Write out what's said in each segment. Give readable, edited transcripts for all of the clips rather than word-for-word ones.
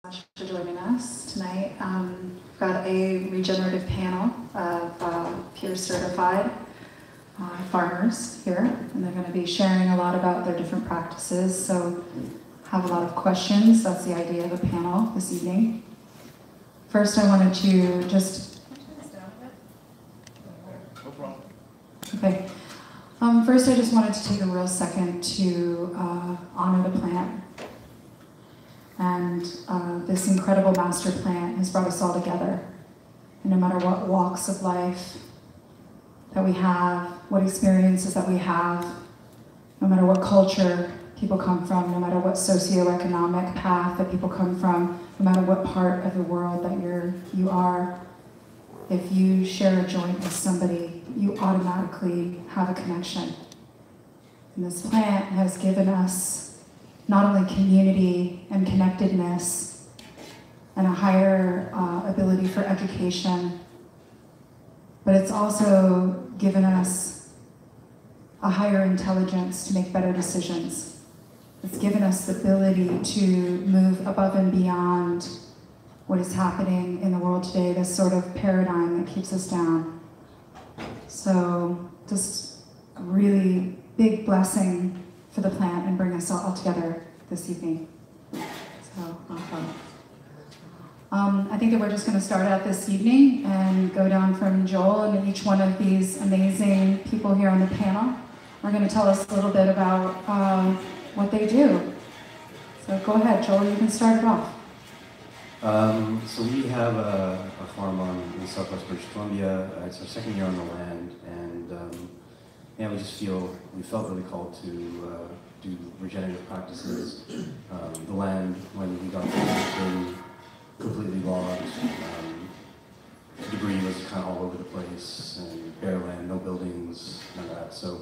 much for joining us tonight. We've got a regenerative panel of peer certified farmers here, and they're going to be sharing a lot about their different practices. So have a lot of questions. That's the idea of the panel this evening. First, I wanted to just... No problem. Okay. First, I just wanted to take a real second to honor the plant. And this incredible master plant has brought us all together. And no matter what walks of life that we have, what experiences that we have, no matter what culture people come from, no matter what socioeconomic path that people come from, no matter what part of the world that you are, if you share a joint with somebody, you automatically have a connection. And this plant has given us not only community and connectedness and a higher ability for education, but it's also given us a higher intelligence to make better decisions. It's given us the ability to move above and beyond what is happening in the world today, this sort of paradigm that keeps us down. So just a really big blessing for the plant and bring us all together this evening. So awesome. I think that we're just going to start out this evening and go down from Joel and each one of these amazing people here on the panel. We're going to tell us a little bit about what they do. So go ahead, Joel, you can start it off. So we have a farm in southwest British Columbia. It's our second year on the land, and yeah, we felt really called to do regenerative practices. The land, when we got there, had been completely logged. Debris was kind of all over the place, and bare land, no buildings, none of that. So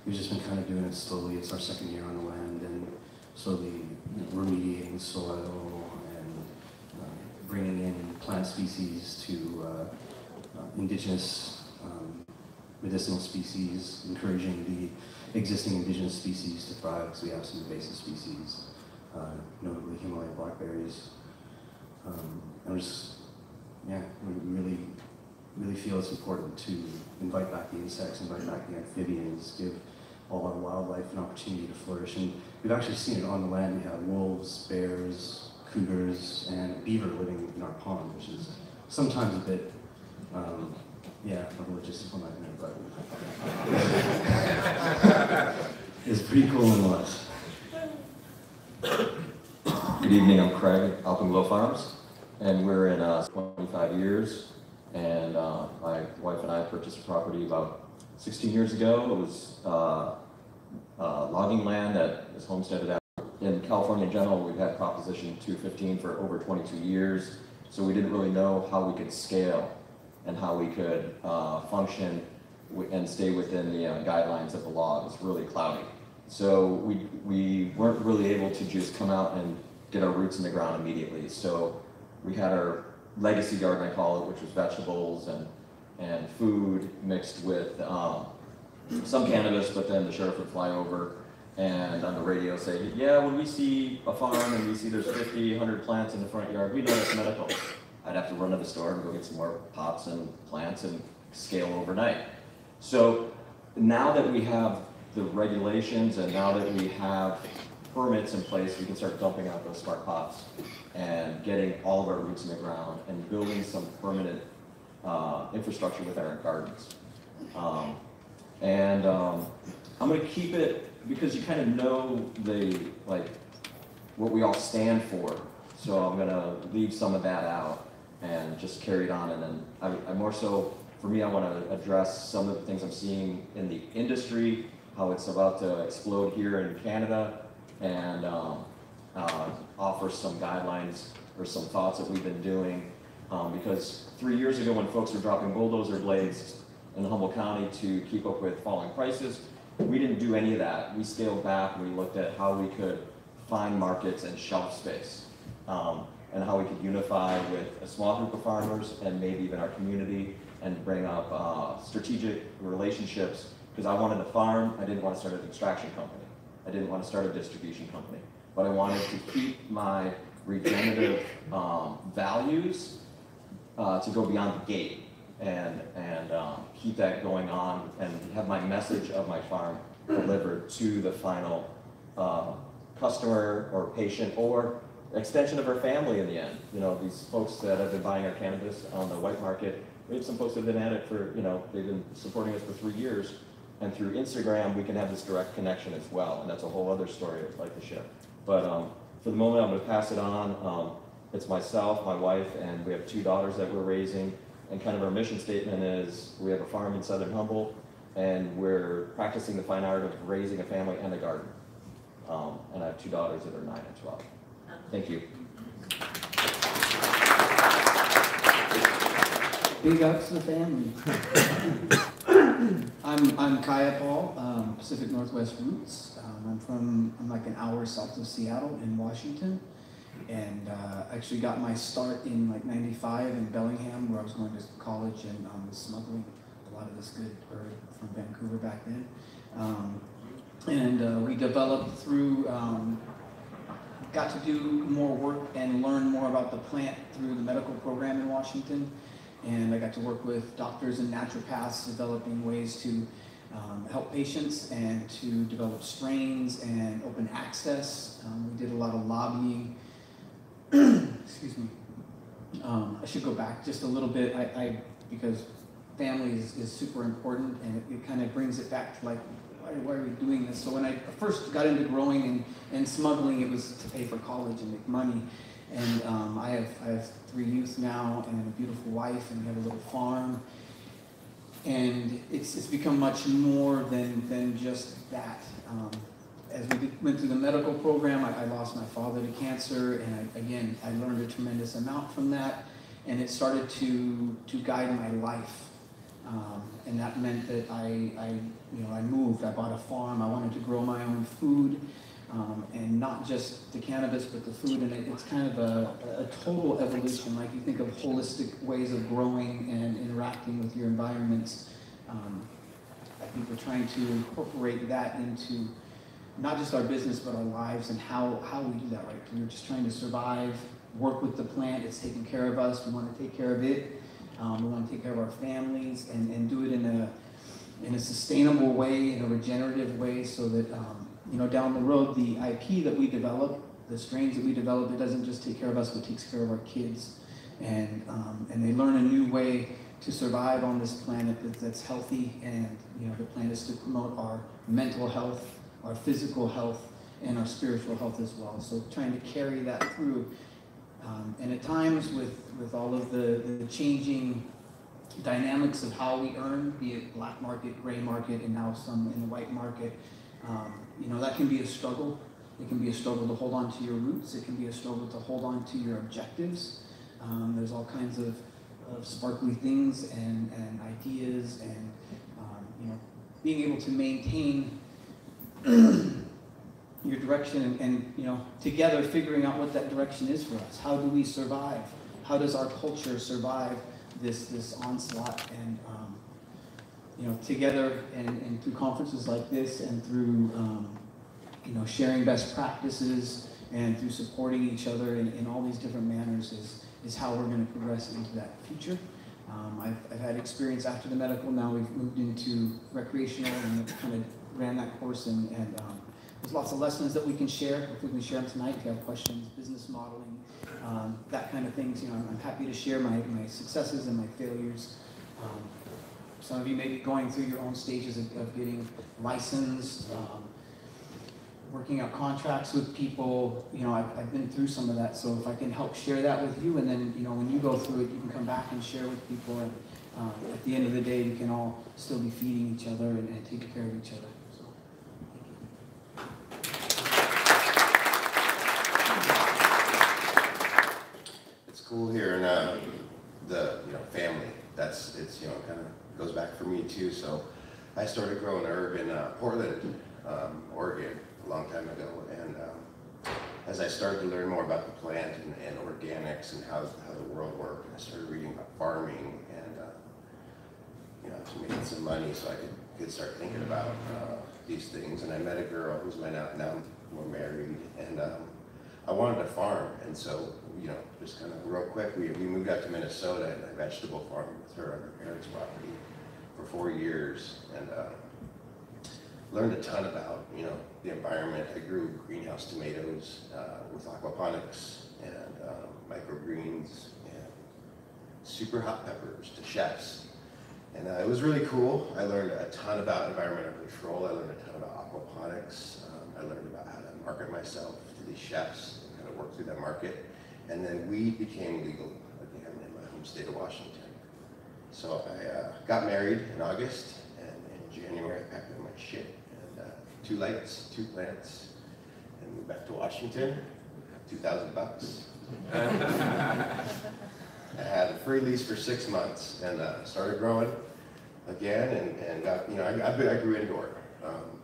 we've just been kind of doing it slowly. It's our second year on the land, and slowly remediating soil and bringing in plant species to indigenous medicinal species, encouraging the existing indigenous species to thrive, because we have some invasive species, notably Himalayan blackberries. And we really feel it's important to invite back the insects, invite back the amphibians, give all our wildlife an opportunity to flourish. And we've actually seen it on the land. We have wolves, bears, cougars, and beaver living in our pond, which is sometimes a bit, a logistical nightmare, but it's pretty cool nonetheless. Good evening, I'm Craig, Alpenglow Farms, and we're in 25 years, and my wife and I purchased a property about 16 years ago. It was logging land that is homesteaded out. In California in general, we've had Proposition 215 for over 22 years, so we didn't really know how we could scale and how we could function and stay within the guidelines of the law. It was really cloudy. So we weren't really able to just come out and get our roots in the ground immediately. So we had our legacy garden, I call it, which was vegetables and food mixed with some cannabis, but then the sheriff would fly over and on the radio say, yeah, when we see a farm and we see there's 50, 100 plants in the front yard, we know it's medical. I'd have to run to the store and go get some more pots and plants and scale overnight. So now that we have the regulations and now that we have permits in place, we can start dumping out those smart pots and getting all of our roots in the ground and building some permanent infrastructure within our gardens. I'm going to keep it because you kind of know what we all stand for. So I'm going to leave some of that out and just carry it on. And then I more so, for me, I want to address some of the things I'm seeing in the industry, how it's about to explode here in Canada, and offer some guidelines or some thoughts that we've been doing. Because 3 years ago, when folks were dropping bulldozer blades in Humboldt County to keep up with falling prices, we didn't do any of that. We scaled back and we looked at how we could find markets and shelf space, and how we could unify with a small group of farmers and maybe even our community and bring up strategic relationships. Because I wanted to farm, I didn't want to start an extraction company. I didn't want to start a distribution company. But I wanted to keep my regenerative values to go beyond the gate and keep that going on and have my message of my farm delivered to the final customer or patient or extension of our family in the end. You know, these folks that have been buying our cannabis on the white market, we have some folks that have been at it for, you know, they've been supporting us for 3 years, and through Instagram we can have this direct connection as well, and that's a whole other story I'd like to share. But for the moment I'm going to pass it on. It's myself, my wife, and we have 2 daughters that we're raising, and kind of our mission statement is we have a farm in southern Humboldt, and we're practicing the fine art of raising a family and a garden. And I have 2 daughters that are 9 and 12. Thank you. Big ups to the family. I'm Kaya Paul, Pacific Northwest roots. I'm like an hour south of Seattle in Washington, and actually got my start in like '95 in Bellingham, where I was going to college and was smuggling a lot of this good herb from Vancouver back then. We developed through, got to do more work and learn more about the plant through the medical program in Washington. And I got to work with doctors and naturopaths developing ways to help patients and to develop strains and open access. We did a lot of lobbying. Excuse me. I should go back just a little bit because family is super important, and it kind of brings it back to like, why are we doing this? So when I first got into growing and smuggling, it was to pay for college and make money. And I have 3 youth now and a beautiful wife, and we have a little farm. And it's become much more than just that. As we went through the medical program, I lost my father to cancer, and I learned a tremendous amount from that, and it started to guide my life. And that meant that I moved. I bought a farm. I wanted to grow my own food. And not just the cannabis, but the food, and it's kind of a total evolution. Like you think of holistic ways of growing and interacting with your environments. I think we're trying to incorporate that into not just our business, but our lives and how we do that, right? We're just trying to survive, work with the plant. It's taking care of us. We want to take care of it. We want to take care of our families and do it in a sustainable way, in a regenerative way, so that down the road, the IP that we develop, the strains that we develop, it doesn't just take care of us, but takes care of our kids. And they learn a new way to survive on this planet that's healthy. And the plan is to promote our mental health, our physical health, and our spiritual health as well. So trying to carry that through. And at times with all of the changing dynamics of how we earn, be it black market, gray market, and now some in the white market, that can be a struggle. It can be a struggle to hold on to your roots. It can be a struggle to hold on to your objectives. There's all kinds of sparkly things and ideas, and being able to maintain your direction and together figuring out what that direction is for us. How do we survive? How does our culture survive this onslaught? And together and through conferences like this and through sharing best practices and through supporting each other in all these different manners is how we're going to progress into that future. I've had experience after the medical. Now we've moved into recreational and kind of ran that course, and there's lots of lessons that we can share. If we can share them tonight, if you have questions, business modeling, that kind of things. I'm happy to share my successes and my failures. Some of you may be going through your own stages of getting licensed, working out contracts with people. I've been through some of that, so if I can help share that with you, and then when you go through it, you can come back and share with people, and at the end of the day, we can all still be feeding each other and taking care of each other. So, thank you. It's cool here, and the family. It's kind of goes back for me too. So I started growing herb in Portland, Oregon, a long time ago, and as I started to learn more about the plant and organics and how the world worked, and I started reading about farming and to making some money so I could start thinking about these things. And I met a girl who's now we're married, and I wanted to farm, and so, you know, just kind of real quick, we moved out to Minnesota, and I vegetable farmed with her on her parents' property for 4 years, and learned a ton about, you know, the environment. I grew greenhouse tomatoes with aquaponics and microgreens and super hot peppers to chefs. And it was really cool. I learned a ton about environmental control. I learned a ton about aquaponics. I learned about how to market myself to these chefs and kind of work through that market. And then weed became legal again in my home state of Washington. So I got married in August, and in January I packed up my shit and 2 lights, 2 plants, and moved back to Washington. $2,000. I had a free lease for 6 months and started growing again, and got, you know, I grew indoor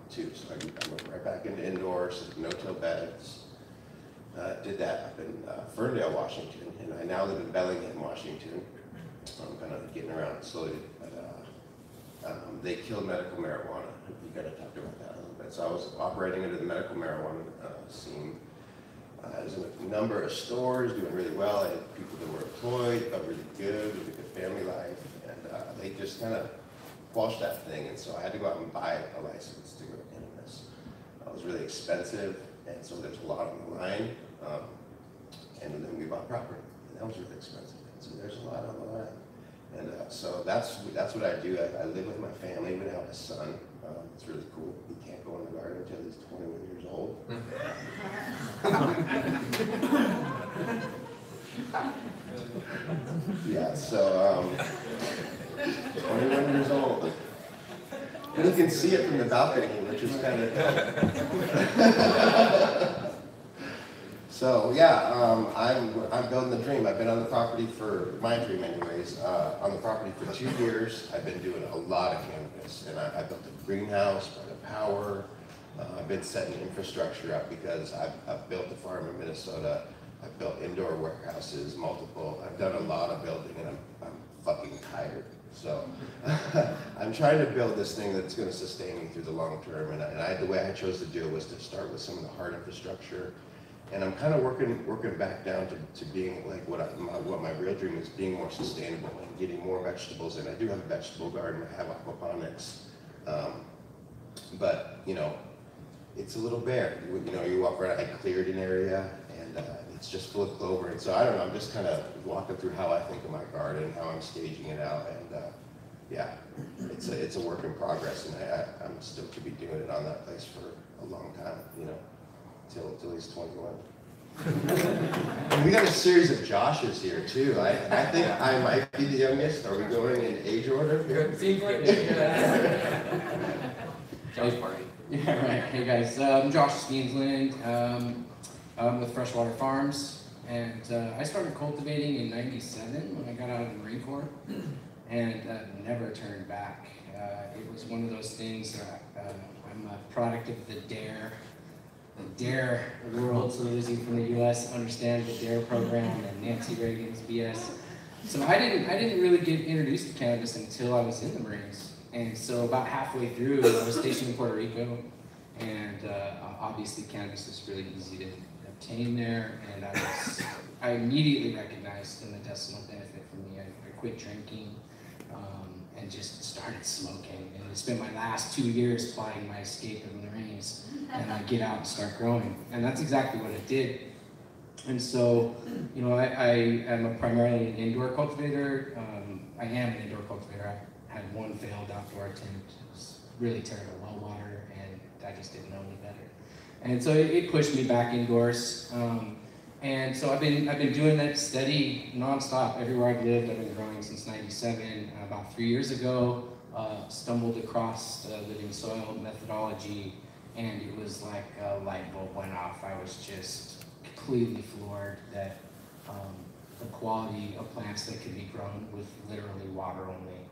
too, so I went right back into indoors, no-till beds. Did that up in Ferndale, Washington, and I now live in Bellingham, Washington. I'm kind of getting around slowly, but they killed medical marijuana. You got to talk about that a little bit. So I was operating under the medical marijuana scene. I was in a number of stores, doing really well. I had people that were employed, felt really good, with a good family life, and they just kind of quashed that thing. And so I had to go out and buy a license to go into this. It was really expensive, and so there's a lot on the line. And then we bought property, and that was really expensive. So there's a lot on the line. And so that's what I do. I live with my family. We have a son. It's really cool. He can't go in the garden until he's 21 years old. Yeah, so 21 years old. And you can see it from the balcony, which is kind of So yeah, I'm building the dream. I've been on the property for, my dream anyways, on the property for 2 years. I've been doing a lot of cannabis, and I built a greenhouse, brought a power. I've been setting infrastructure up because I've built a farm in Minnesota. I've built indoor warehouses, multiple. I've done a lot of building, and I'm fucking tired. So I'm trying to build this thing that's going to sustain me through the long term. And the way I chose to do it was to start with some of the hard infrastructure. And I'm kind of working back down to being like what my real dream is, being more sustainable and getting more vegetables in. I do have a vegetable garden. I have aquaponics, but you know, it's a little bare. You know, you walk around. I cleared an area, and it's just full of clover. And so I don't know. I'm just kind of walking through how I think of my garden, how I'm staging it out, and yeah, it's a work in progress. And I'm still to be doing it on that place for a long time. You know. Till he's 21. And we got a series of Joshes here too. I think I might be the youngest. Are we going in age order? Seems like Josh party. Yeah, right. Hey guys, I'm Josh Steensland. I'm with Freshwater Farms, and I started cultivating in '97 when I got out of the Marine Corps, and never turned back. It was one of those things. I'm a product of the DARE world, so those of you from the U.S. understand the DARE program and Nancy Reagan's BS. So I didn't really get introduced to cannabis until I was in the Marines, and so about halfway through, I was stationed in Puerto Rico, and obviously cannabis is really easy to obtain there, and I immediately recognized the medicinal benefit for me. I quit drinking and just started smoking, and I spent my last 2 years plotting my escape of the Marines, and I get out and start growing, and that's exactly what I did. And so, you know, I am primarily an indoor cultivator. I am an indoor cultivator. I had one failed outdoor attempt. It was really terrible well water, and I just didn't know any better. And so it pushed me back indoors. And so I've been doing that steady, nonstop. Everywhere I've lived, I've been growing since '97. About 3 years ago, stumbled across the living soil methodology, and it was like a light bulb went off. I was just completely floored that the quality of plants that could be grown with literally water only,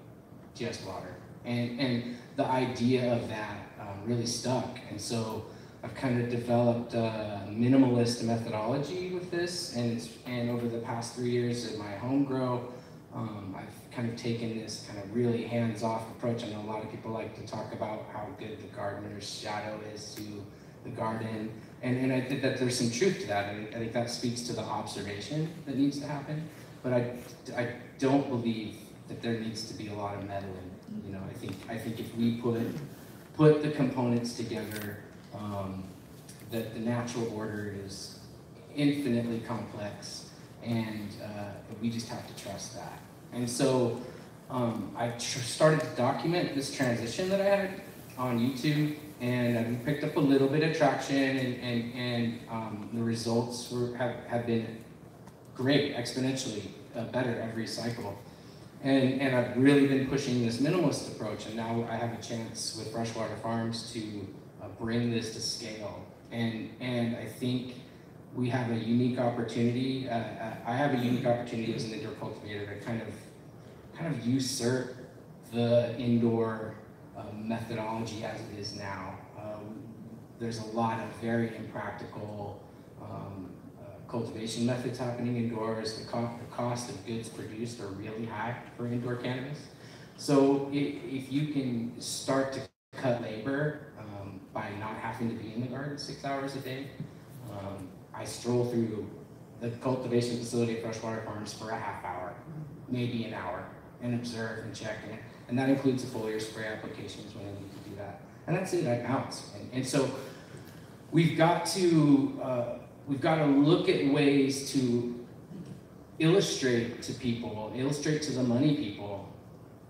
just water. And the idea of that really stuck. And so I've kind of developed a minimalist methodology with this, and over the past 3 years in my home grow, I've kind of taken this kind of really hands-off approach. I know a lot of people like to talk about how good the gardener's shadow is to the garden. And I think that there's some truth to that. I think that speaks to the observation that needs to happen. But I don't believe that there needs to be a lot of meddling. You know, I think if we put the components together, that the natural order is infinitely complex, and we just have to trust that. And so I started to document this transition that I had on YouTube, and I picked up a little bit of traction, and the results have been great, exponentially better every cycle. And I've really been pushing this minimalist approach, and now I have a chance with Freshwater Farms to bring this to scale. And I think we have a unique opportunity. I have a unique opportunity as an indoor cultivator to kind of usurp the indoor methodology as it is now. There's a lot of very impractical cultivation methods happening indoors. The cost of goods produced are really high for indoor cannabis. So if you can start to cut labor by not having to be in the garden 6 hours a day, I stroll through the cultivation facility at Freshwater Farms for a half hour, maybe an hour, and observe and check it. And that includes the foliar spray applications when I need to do that. And that's it, I bounce. And so we've got to look at ways to illustrate to people, illustrate to the money people,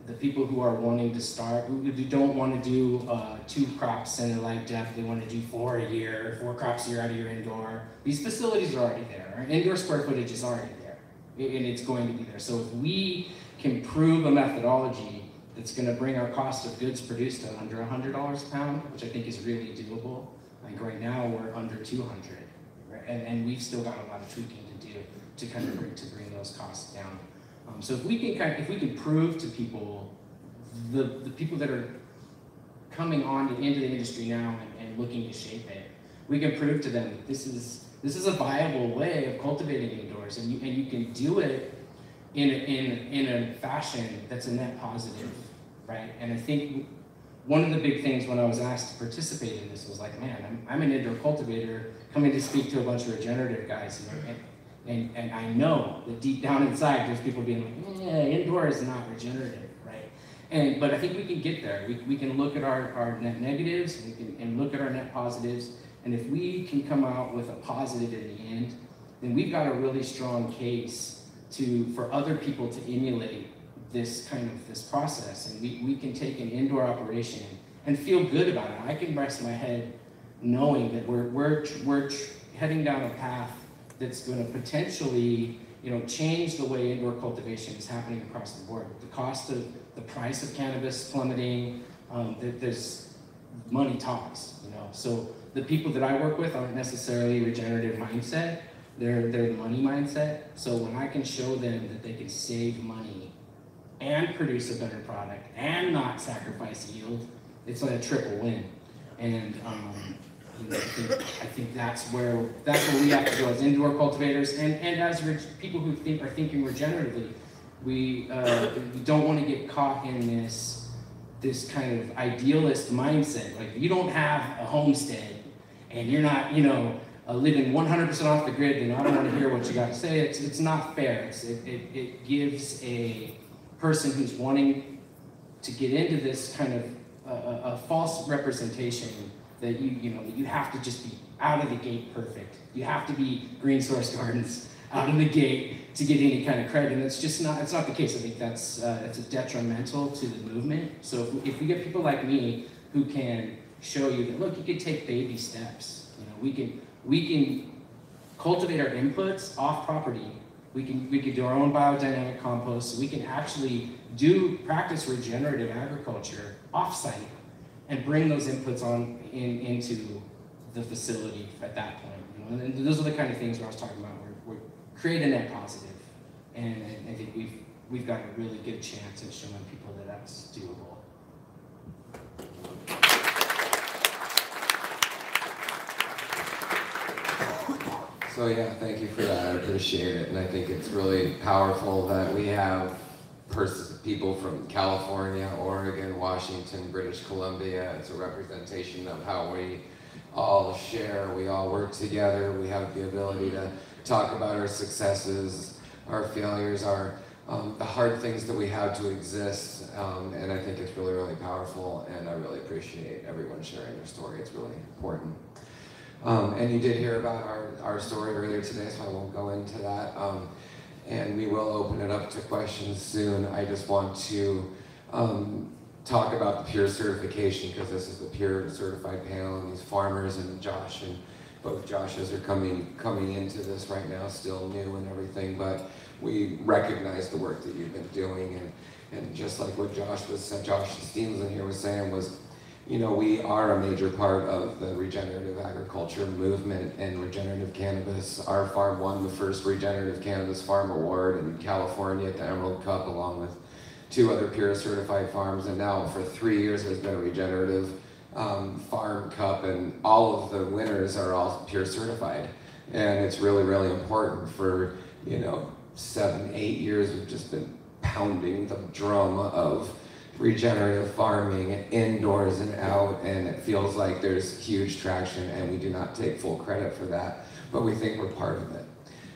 the people who are wanting to start, who don't want to do 2 crops center like depth, they want to do 4 a year, 4 crops a year out of your indoor. These facilities are already there. Our indoor square footage is already there, and it's going to be there. So if we can prove a methodology that's going to bring our cost of goods produced to under $100 a pound, which I think is really doable. Like right now, we're under 200, right? And we've still got a lot of tweaking to do to kind of bring those costs down. So if we can prove to people, the people that are coming into the industry now and looking to shape it, we can prove to them that this is a viable way of cultivating indoors, and you can do it in a fashion that's a net positive, right? And I think one of the big things when I was asked to participate in this was like, man, I'm an indoor cultivator coming to speak to a bunch of regenerative guys, and I know that deep down inside there's people being like, yeah, indoor is not regenerative, right? But I think we can get there. We can look at our net negatives, and look at our net positives, and if we can come out with a positive in the end, then we've got a really strong case for other people to emulate this process, and we can take an indoor operation and feel good about it. I can rest my head knowing that we're heading down a path that's going to potentially, change the way indoor cultivation is happening across the board. The price of cannabis plummeting, there's money talks, So the people that I work with aren't necessarily regenerative mindset, they're money mindset. So when I can show them that they can save money and produce a better product and not sacrifice yield, it's like a triple win. And I think that's where we have to go as indoor cultivators, and as people who are thinking regeneratively. We don't want to get caught in this kind of idealist mindset. Like, you don't have a homestead and you're not living 100% off the grid, then I don't want to hear what you got to say. It's not fair. It gives a person who's wanting to get into this kind of a false representation that you have to just be out of the gate perfect. You have to be Green Source Gardens out of the gate to get any kind of credit, and it's not the case. I think that's detrimental to the movement. So if we get people like me who can show you that, look, you can take baby steps. We can cultivate our inputs off property. We can do our own biodynamic compost. So we can actually practice regenerative agriculture off-site and bring those inputs into the facility at that point. And those are the kind of things where I was talking about. We're create a net positive, and I think we've got a really good chance of showing people that that's doable. So yeah, thank you for that. I appreciate it, and I think it's really powerful that we have people from California, Oregon, Washington, British Columbia. It's a representation of how we all share, we all work together, we have the ability to talk about our successes, our failures, the hard things that we have to exist, and I think it's really, really powerful, and I really appreciate everyone sharing their story. It's really important. And you did hear about our story earlier today, so I won't go into that. And we will open it up to questions soon. I just want to talk about the peer certification, because this is the peer certified panel, and these farmers and Josh, and both Joshes are coming into this right now, still new and everything, but we recognize the work that you've been doing, and just like what Josh Steensland here was saying was, you know, we are a major part of the regenerative agriculture movement and regenerative cannabis. Our farm won the first regenerative cannabis farm award in California at the Emerald Cup, along with 2 other peer certified farms, and now for 3 years there's been a regenerative farm cup, and all of the winners are all peer certified. And it's really, really important. For, you know, 7, 8 years we've just been pounding the drum of regenerative farming indoors and out, and it feels like there's huge traction, and we do not take full credit for that, but we think we're part of it.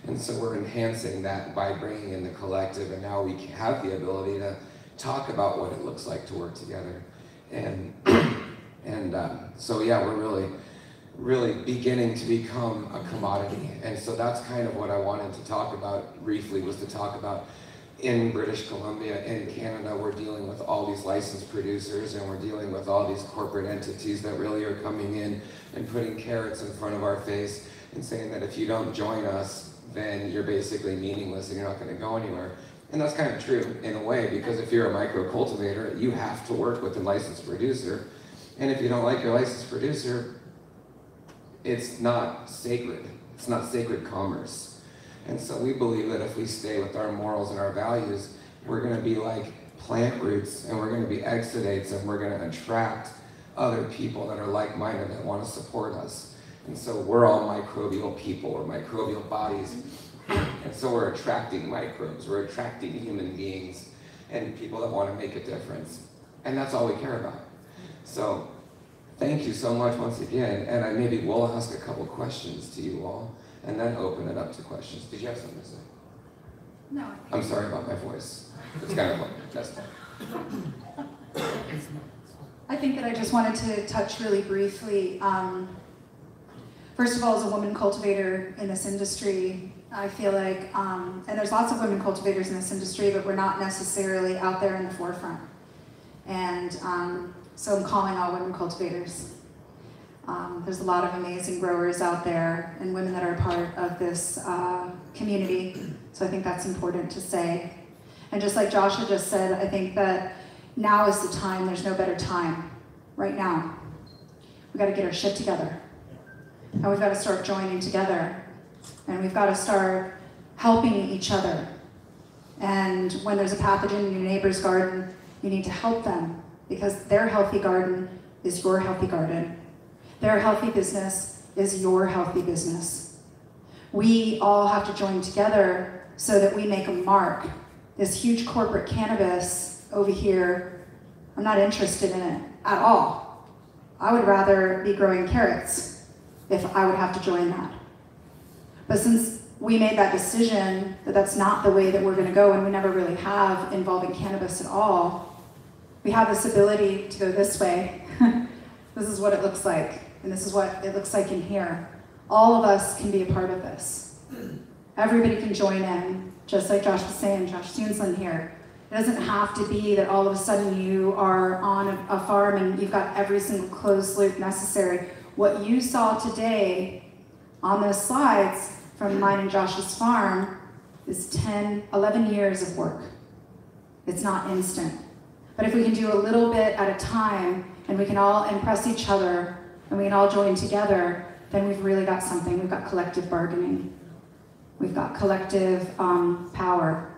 And so we're enhancing that by bringing in the collective, and now we have the ability to talk about what it looks like to work together. And so yeah, we're really beginning to become a commodity. And so that's kind of what I wanted to talk about briefly, was to talk about in British Columbia, in Canada, we're dealing with all these licensed producers, and we're dealing with all these corporate entities that really are coming in and putting carrots in front of our face and saying that if you don't join us, then you're basically meaningless and you're not going to go anywhere. And that's kind of true in a way, because if you're a micro cultivator, you have to work with a licensed producer. And if you don't like your licensed producer, it's not sacred. It's not sacred commerce. And so we believe that if we stay with our morals and our values, we're going to be like plant roots, and we're going to be exudates, and we're going to attract other people that are like-minded, that want to support us. And so we're all microbial people, or microbial bodies. And so we're attracting microbes, we're attracting human beings, and people that want to make a difference. And that's all we care about. So thank you so much once again, and I maybe will ask a couple questions to you all, and then open it up to questions. Did you have something to say? No. I'm sorry about my voice. It's kind of like, that's I think that I just wanted to touch really briefly. First of all, as a woman cultivator in this industry, I feel like, and there's lots of women cultivators in this industry, but we're not necessarily out there in the forefront. And so I'm calling all women cultivators. There's a lot of amazing growers out there, and women that are part of this community. So I think that's important to say. And just like Josh had just said, I think that now is the time. There's no better time. Right now. We've got to get our shit together. And we've got to start joining together. And we've got to start helping each other. And when there's a pathogen in your neighbor's garden, you need to help them, because their healthy garden is your healthy garden. Their healthy business is your healthy business. We all have to join together so that we make a mark. This huge corporate cannabis over here, I'm not interested in it at all. I would rather be growing carrots if I would have to join that. But since we made that decision that that's not the way that we're going to go, and we never really have involving cannabis at all, we have this ability to go this way. This is what it looks like, and this is what it looks like in here. All of us can be a part of this. Everybody can join in, just like Josh was saying, Josh Steensland here. It doesn't have to be that all of a sudden you are on a farm and you've got every single closed loop necessary. What you saw today on those slides from mine and Josh's farm is 10, 11 years of work. It's not instant. But if we can do a little bit at a time, and we can all impress each other, and we can all join together, then we've really got something. We've got collective bargaining. We've got collective power.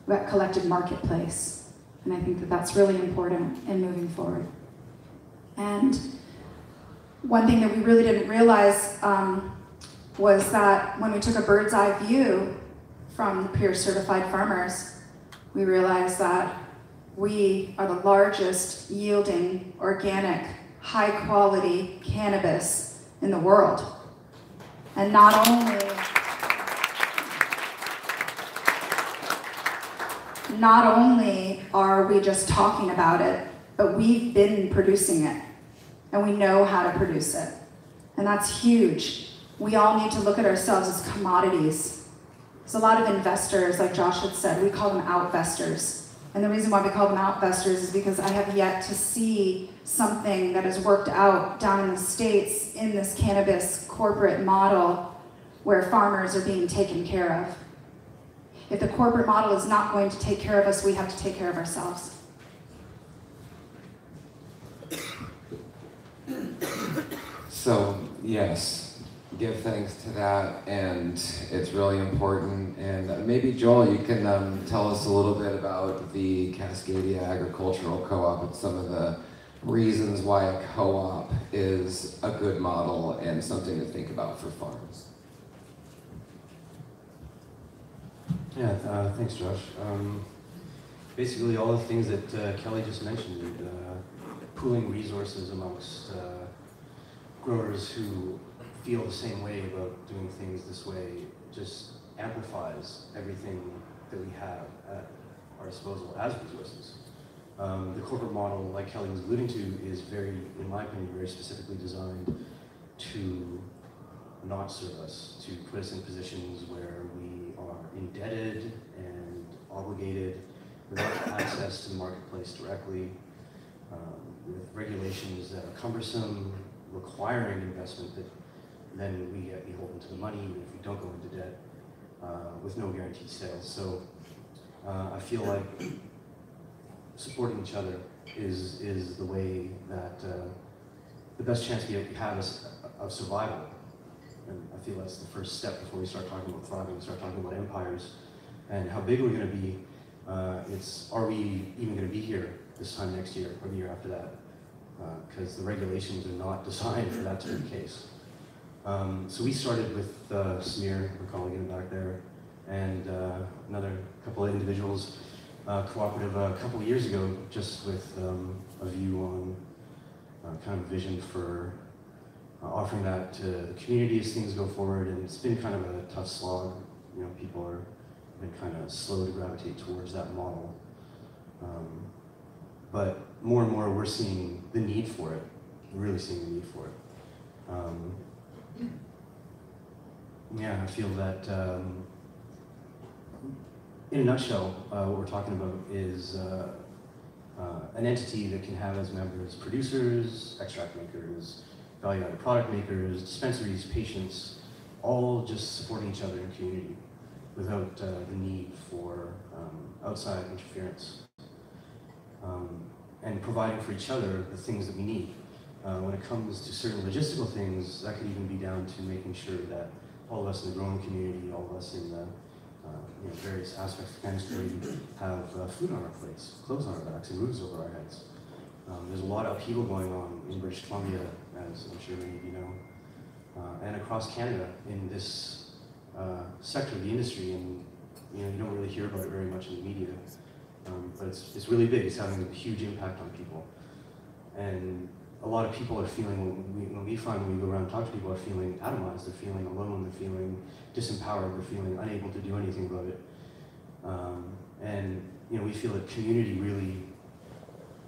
We've got collective marketplace. And I think that that's really important in moving forward. And one thing that we really didn't realize was that when we took a bird's eye view from the peer certified farmers, we realized that we are the largest yielding organic, high quality cannabis in the world. And not only are we just talking about it, but we've been producing it, and we know how to produce it. And that's huge. We all need to look at ourselves as commodities. There's a lot of investors, like Josh had said, we call them outvestors. And the reason why we call them outvestors is because I have yet to see something that has worked out down in the States in this cannabis corporate model where farmers are being taken care of. If the corporate model is not going to take care of us, we have to take care of ourselves. So, yes, give thanks to that, and it's really important. And maybe, Joel, you can tell us a little bit about the Cascadia Agricultural Co-op and some of the reasons why a co-op is a good model and something to think about for farms. Yeah, thanks, Josh. Basically, all the things that Kelly just mentioned, pooling resources amongst growers who feel the same way about doing things this way just amplifies everything that we have at our disposal as resources. The corporate model, like Kelly was alluding to, is very, in my opinion, very specifically designed to not serve us, to put us in positions where we are indebted and obligated without access to the marketplace directly, with regulations that are cumbersome, requiring investment that then we get beholden to the money even if we don't go into debt, with no guaranteed sales. So I feel like supporting each other is the way that the best chance we have of survival. And I feel that's the first step before we start talking about thriving, start talking about empires and how big we're going to be. Are we even going to be here this time next year or the year after that? Because the regulations are not designed for that to be the case. So we started with Samir, my colleague in the back there, and another couple of individuals, Cooperative a couple of years ago, just with a view on kind of vision for offering that to the community as things go forward. And it's been kind of a tough slog. You know, people have been kind of slow to gravitate towards that model. But more and more we're seeing the need for it, really seeing the need for it. Yeah, I feel that in a nutshell, what we're talking about is an entity that can have as members producers, extract makers, value-added product makers, dispensaries, patients, all just supporting each other in community without the need for outside interference. And providing for each other the things that we need. When it comes to certain logistical things, that could even be down to making sure that all of us in the growing community, all of us in the various aspects of chemistry have food on our plates, clothes on our backs, and roofs over our heads. There's a lot of upheaval going on in British Columbia, as I'm sure many of you know, and across Canada in this sector of the industry, and you don't really hear about it very much in the media. But it's really big. It's having a huge impact on people. And a lot of people are feeling, when we go around and talk to people, are feeling atomized, they're feeling alone, they're feeling disempowered, they're feeling unable to do anything about it. And we feel that community really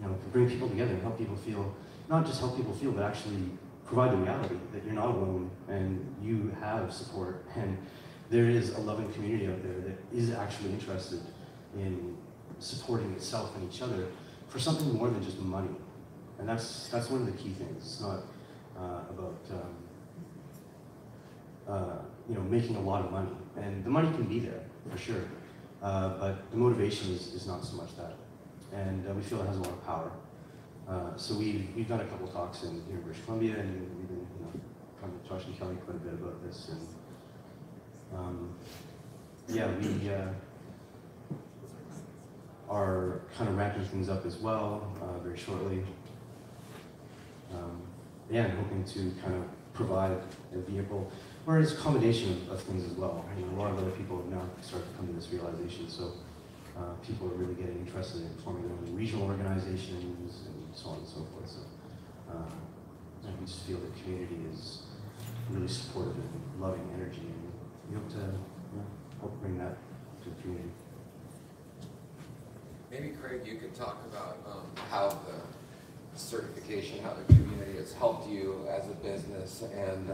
can bring people together and help people feel, not just help people feel, but actually provide the reality that you're not alone and you have support. And there is a loving community out there that is actually interested in supporting itself and each other for something more than just money. And that's one of the key things. It's not about making a lot of money. And the money can be there, for sure. But the motivation is not so much that. And we feel it has a lot of power. So we've done a couple talks here in British Columbia, and we've been talking to Josh and Kelly quite a bit about this. And we are kind of wrapping things up as well very shortly. And hoping to kind of provide a vehicle, or it's a combination of things as well. A lot of other people have now started to come to this realization, so people are really getting interested in forming their own regional organizations and so on and so forth. So we just feel that community is really supportive and loving energy, and we hope to help bring that to the community. Maybe Craig, you could talk about how the certification, how the community has helped you as a business, and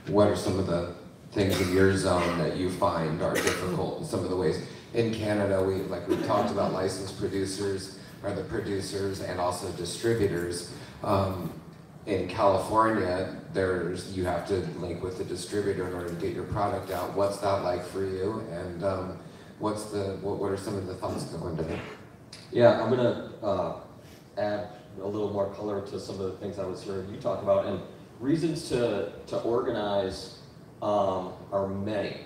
what are some of the things in your zone that you find are difficult, and some of the ways in Canada we talked about licensed producers are the producers and also distributors. In California, you have to link with the distributor in order to get your product out. What's that like for you? And what are some of the thoughts that go into that? Yeah, I'm gonna add a little more color to some of the things I was hearing you talk about, and reasons to organize are many.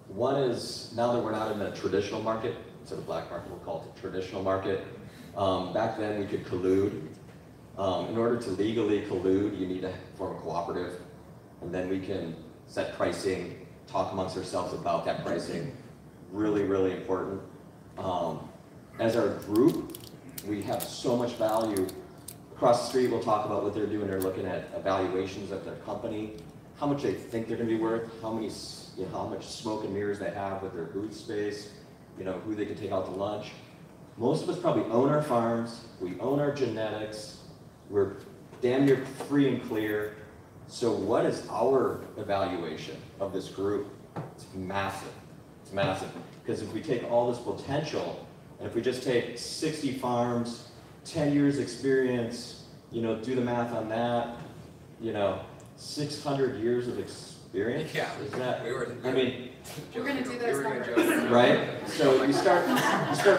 One is, now that we're not in the traditional market, instead of black market, we'll call it the traditional market. Back then we could collude. In order to legally collude, you need to form a cooperative, and then we can set pricing, talk amongst ourselves about that pricing. Really, really important. As our group, we have so much value. Across the street, we'll talk about what they're doing. They're looking at evaluations of their company, how much they think they're going to be worth, how much smoke and mirrors they have with their booth space, who they can take out to lunch. Most of us probably own our farms, we own our genetics, we're damn near free and clear. So what is our evaluation of this group? It's massive. It's massive. Because if we take all this potential, and if we just take 60 farms, 10 years experience, do the math on that, 600 years of experience? Yeah, is that, we're gonna do those numbers. Right? So you start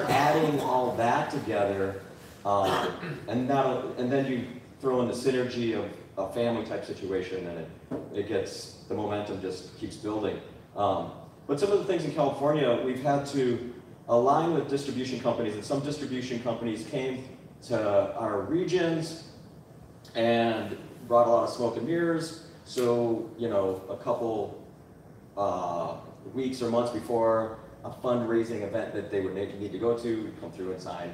adding all that together, and then you throw in the synergy of a family type situation, and the momentum just keeps building. But some of the things in California, we've had to align with distribution companies, and some distribution companies came to our regions and brought a lot of smoke and mirrors. So, a couple weeks or months before a fundraising event that they would need to go to, we'd come through and sign,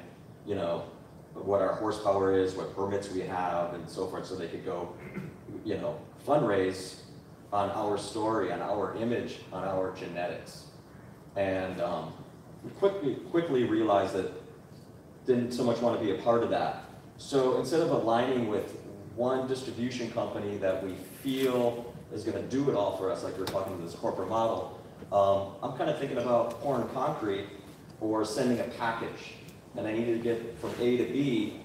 what our horsepower is, what permits we have, and so forth, so they could go, fundraise on our story, on our image, on our genetics. And we quickly realized that didn't so much want to be a part of that. So instead of aligning with one distribution company that we feel is going to do it all for us, like we're talking about this corporate model, I'm kind of thinking about pouring concrete or sending a package, and I needed to get from A to B.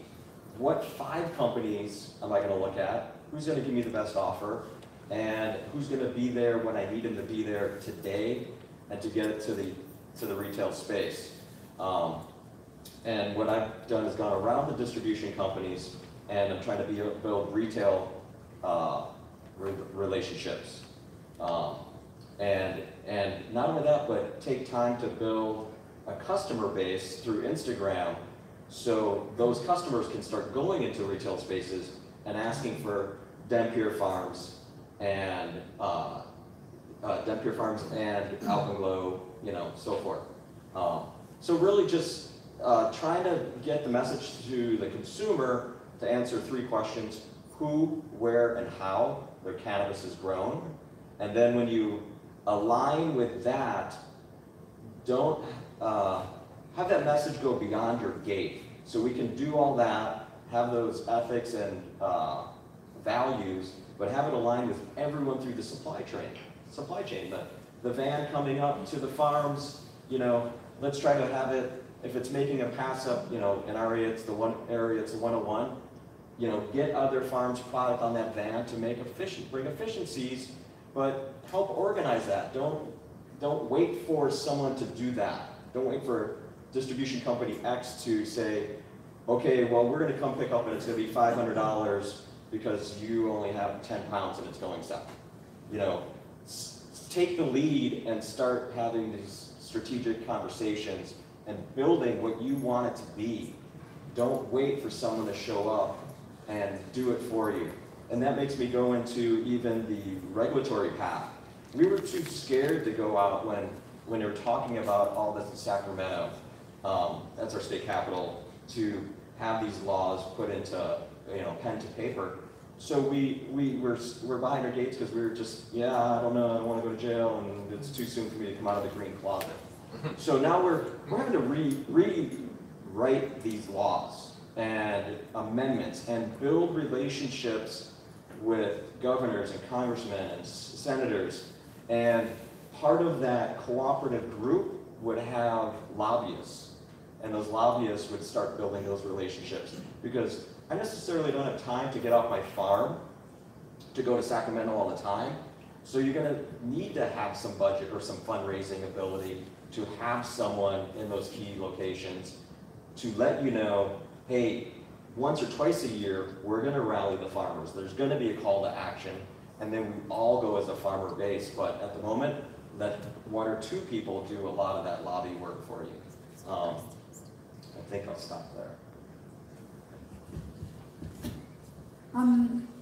What 5 companies am I going to look at? Who's going to give me the best offer? And who's going to be there when I need them to be there today, and to get it to the retail space? And what I've done is gone around the distribution companies, and I'm trying to build retail relationships. And not only that, but take time to build a customer base through Instagram, so those customers can start going into retail spaces and asking for DEM Pure Farms and Alpenglow, so forth. So really just trying to get the message to the consumer to answer 3 questions: who, where, and how their cannabis is grown. And then when you align with that, don't have that message go beyond your gate. So we can do all that, have those ethics and values, but have it aligned with everyone through the supply chain. The van coming up to the farms, let's try to have it, if it's making a pass up, in our area it's the 101, get other farms' product on that van to bring efficiencies, but help organize that. Don't wait for someone to do that. Don't wait for distribution company X to say, okay, well, we're going to come pick up and it's going to be $500 because you only have 10 pounds and it's going south. Take the lead and start having these strategic conversations and building what you want it to be. Don't wait for someone to show up and do it for you. And that makes me go into even the regulatory path. We were too scared to go out when they were talking about all this in Sacramento, that's our state capital, to have these laws put into pen to paper. So we're behind our gates because we were just, yeah, I don't know, I don't want to go to jail, and it's too soon for me to come out of the green closet. So now we're having to rewrite these laws and amendments and build relationships with governors and congressmen and senators. And part of that cooperative group would have lobbyists, and those lobbyists would start building those relationships, because I necessarily don't have time to get off my farm to go to Sacramento all the time. So you're going to need to have some budget or some fundraising ability to have someone in those key locations to let you know, hey, once or twice a year, we're going to rally the farmers. There's going to be a call to action, and then we all go as a farmer base. But at the moment, let one or two people do a lot of that lobby work for you. I think I'll stop there.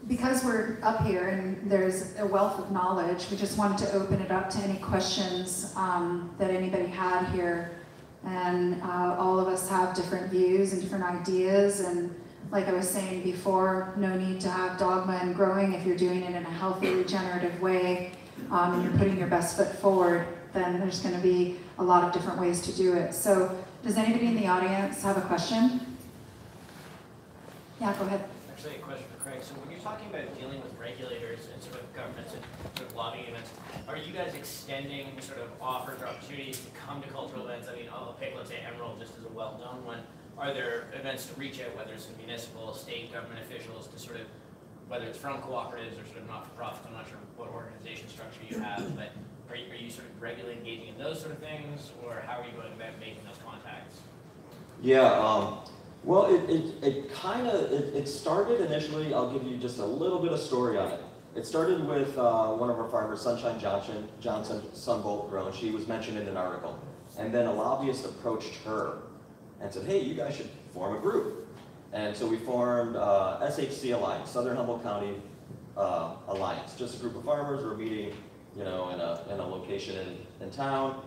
Because we're up here and there's a wealth of knowledge, we just wanted to open it up to any questions that anybody had here. And all of us have different views and different ideas, and like I was saying before, no need to have dogma in growing. If you're doing it in a healthy, regenerative way, and you're putting your best foot forward, then there's going to be a lot of different ways to do it. So does anybody in the audience have a question? Yeah, go ahead. Actually, a question for Craig. So when you're talking about dealing with regulators and sort of governments and sort of lobbying events, are you guys extending sort of offers or opportunities to come to cultural events? I mean, I'll pick, let's say, Emerald just as a well-known one. Are there events to reach out, whether it's municipal, state government officials, to sort of, whether it's from cooperatives or sort of not-for-profits, I'm not sure what organization structure you have, but are you sort of regularly engaging in those sort of things, or how are you going about making those contacts? Yeah, well, it started initially, I'll give you just a little bit of story on it. It started with one of our farmers, Sunshine Johnson, Sunbolt Grown. She was mentioned in an article. And then a lobbyist approached her and said, hey, you guys should form a group. And so we formed SHC Alliance, Southern Humboldt County Alliance. Just a group of farmers were meeting, you know, in a location in town.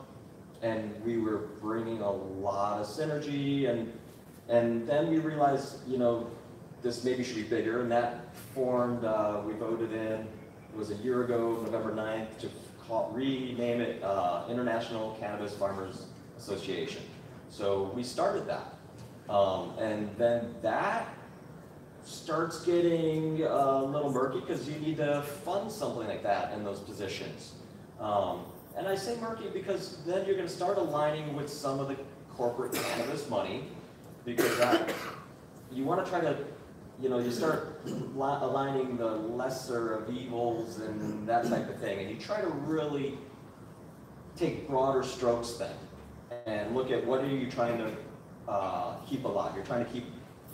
And we were bringing a lot of synergy, and then we realized, you know, this maybe should be bigger, and that formed, we voted in, it was a year ago, November 9th, to rename it International Cannabis Farmers Association. So we started that. And then that starts getting a little murky because you need to fund something like that in those positions. And I say murky because then you're going to start aligning with some of the corporate cannabis money, because you want to try to, you know, you start aligning the lesser of evils and that type of thing, and you try to really take broader strokes then and look at what are you trying to keep alive. You're trying to keep,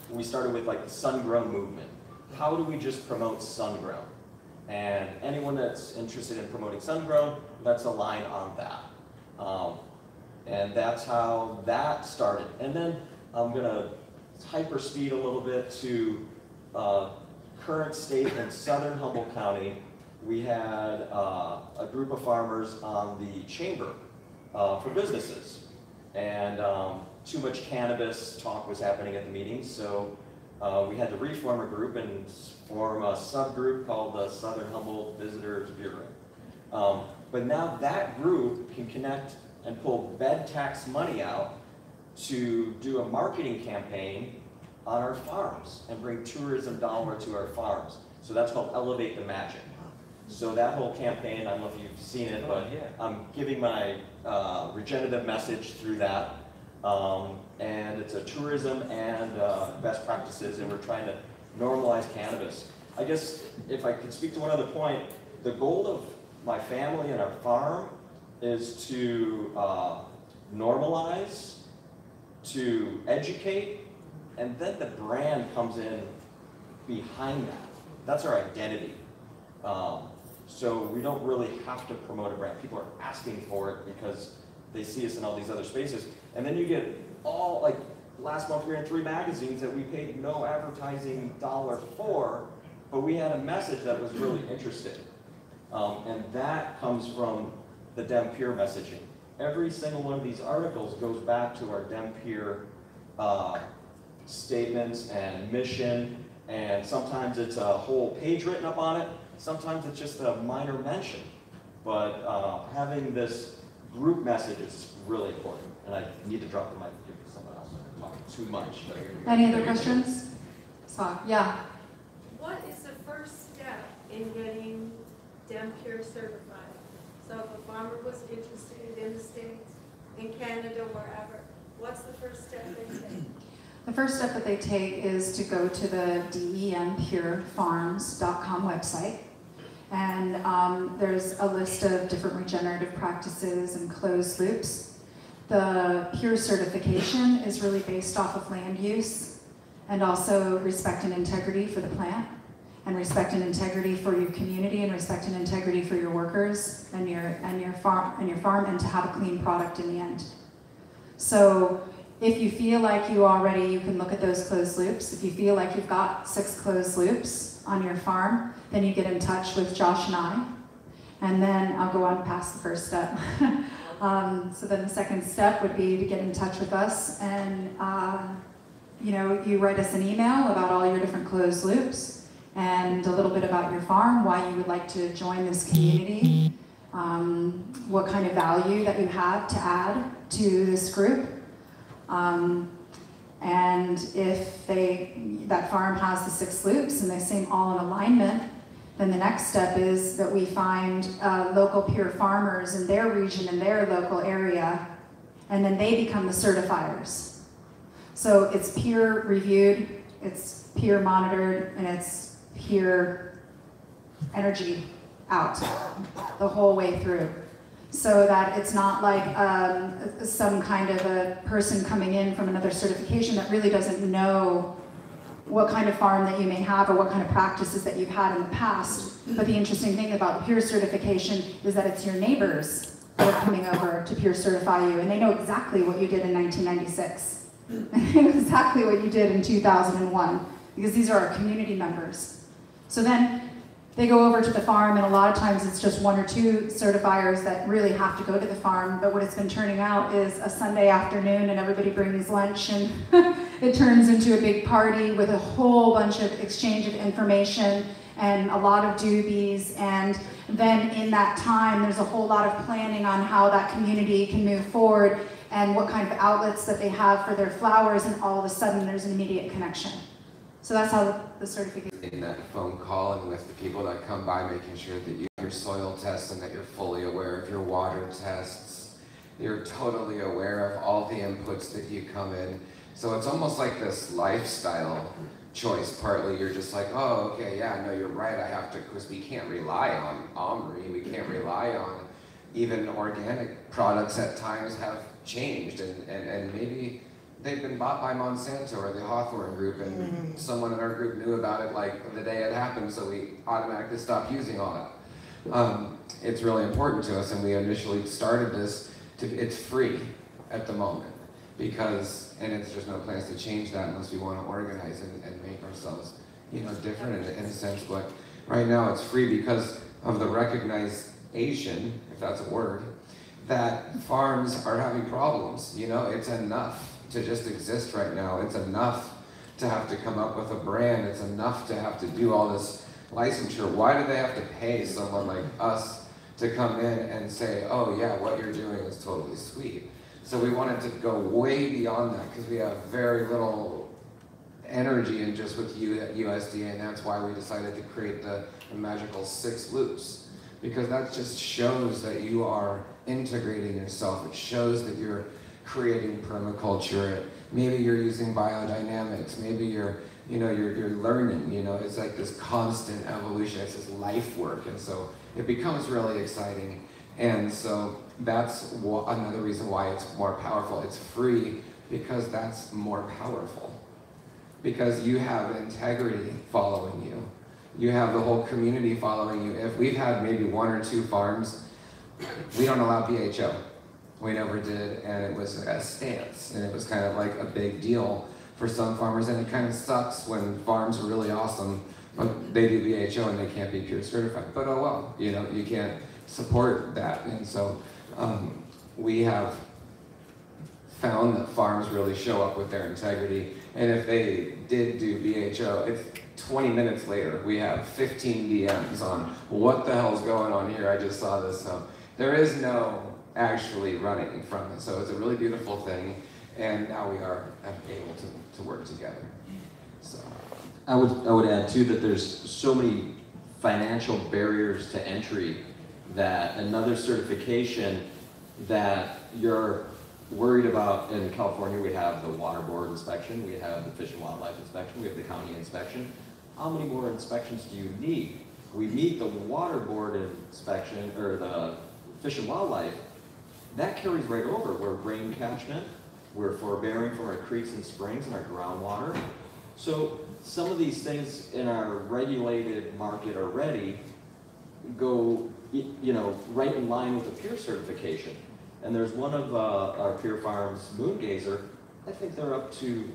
we started with like the sun-grown movement. How do we just promote sun-grown? And anyone that's interested in promoting sun-grown, let's align on that. And that's how that started. And then I'm gonna hyper speed a little bit to current state in Southern Humboldt County. We had a group of farmers on the chamber for businesses. And too much cannabis talk was happening at the meetings, so we had to reform a group and form a subgroup called the Southern Humboldt Visitors Bureau. But now that group can connect and pull bed tax money out to do a marketing campaign on our farms and bring tourism dollar to our farms. So that's called Elevate the Magic. So that whole campaign, I don't know if you've seen it, but I'm giving my regenerative message through that. And it's a tourism and best practices, and we're trying to normalize cannabis. I guess if I could speak to one other point, the goal of my family and our farm is to normalize, to educate, and then the brand comes in behind that. That's our identity. So we don't really have to promote a brand. People are asking for it because they see us in all these other spaces. And then you get all, like last month we were in 3 magazines that we paid no advertising dollar for, but we had a message that was really interesting. And that comes from the DEM peer messaging. Every single one of these articles goes back to our DEM peer statements and mission, And sometimes it's a whole page written up on it, sometimes it's just a minor mention. But having this group message is really important, and I need to drop the mic to give someone else. I'm talking too much. Any other questions? Yeah. What is the first step in getting DEM Pure certified? So if a farmer was interested in the States, in Canada, wherever, what's the first step they take? The first step that they take is to go to the DEMpurefarms.com website. And there's a list of different regenerative practices and closed loops. The Pure certification is really based off of land use and also respect and integrity for the plant, and respect and integrity for your community, and respect and integrity for your workers and your farm, and to have a clean product in the end. So if you feel like you can look at those closed loops. If you feel like you've got 6 closed loops on your farm, then you get in touch with Josh and I, and then I'll go on past the first step. So then the second step would be to get in touch with us, and you write us an email about all your different closed loops and a little bit about your farm, why you would like to join this community, what kind of value that you have to add to this group. And if that farm has the 6 loops and they seem all in alignment, then the next step is that we find local Pure farmers in their region, in their local area, and then they become the certifiers. So it's peer reviewed, it's peer monitored, and it's peer energy out the whole way through. So that it's not like some kind of a person coming in from another certification that really doesn't know what kind of farm that you may have or what kind of practices that you've had in the past. But the interesting thing about Pure certification is that it's your neighbors that are coming over to Pure certify you, and they know exactly what you did in 1996. And they know exactly what you did in 2001, because these are our community members. So then they go over to the farm, and a lot of times it's just 1 or 2 certifiers that really have to go to the farm. But what it's been turning out is a Sunday afternoon, and everybody brings lunch, and it turns into a big party with a whole bunch of exchange of information and a lot of doobies. And then in that time, there's a whole lot of planning on how that community can move forward and what kind of outlets that they have for their flowers, and all of a sudden there's an immediate connection. So that's how the certification. In that phone call and with the people that come by, making sure that you have your soil tests and that you're fully aware of your water tests. You're totally aware of all the inputs that you come in. So it's almost like this lifestyle choice. Partly you're just like, oh, okay, yeah, no, you're right. I have to, because we can't rely on Omri. We can't rely on even organic products. At times have changed, and maybe they've been bought by Monsanto or the Hawthorne group, and someone in our group knew about it like the day it happened, so we automatically stopped using all it. It's really important to us, and we initially started this it's free at the moment, because, and there's no plans to change that unless we want to organize and make ourselves, different in a sense. But right now it's free because of the recognition, if that's a word, that farms are having problems. It's enough to just exist right now. It's enough to have to come up with a brand. It's enough to have to do all this licensure. Why do they have to pay someone like us to come in and say, oh yeah, what you're doing is totally sweet? So we wanted to go way beyond that, because we have very little energy in just with USDA, and that's why we decided to create the magical 6 loops, because that just shows that you are integrating yourself. It shows that you're creating permaculture. Maybe you're using biodynamics. Maybe you're learning. It's like this constant evolution. It's this life work, and so it becomes really exciting. And so that's another reason why it's more powerful. It's free because that's more powerful. Because you have integrity following you. You have the whole community following you. If we've had maybe 1 or 2 farms, we don't allow BHO. We never did, and it was a stance, and it was kind of like a big deal for some farmers, and it kind of sucks when farms are really awesome, but they do BHO and they can't be Pure certified. But oh well, you can't support that. And so we have found that farms really show up with their integrity. And if they did do BHO, it's 20 minutes later, we have 15 DMs on what the hell's going on here. I just saw this. There is no actually running from it. So it's a really beautiful thing. And now we are able to work together. So I would add too that there's so many financial barriers to entry that another certification that you're worried about. In California, we have the water board inspection, we have the fish and wildlife inspection, we have the county inspection. How many more inspections do you need? We meet the water board inspection, or the fish and wildlife, that carries right over. We're rain catchment, we're forbearing from our creeks and springs and our groundwater. So some of these things in our regulated market already go, you know, right in line with the peer certification. And there's one of our peer farms, Moon Gazer, I think they're up to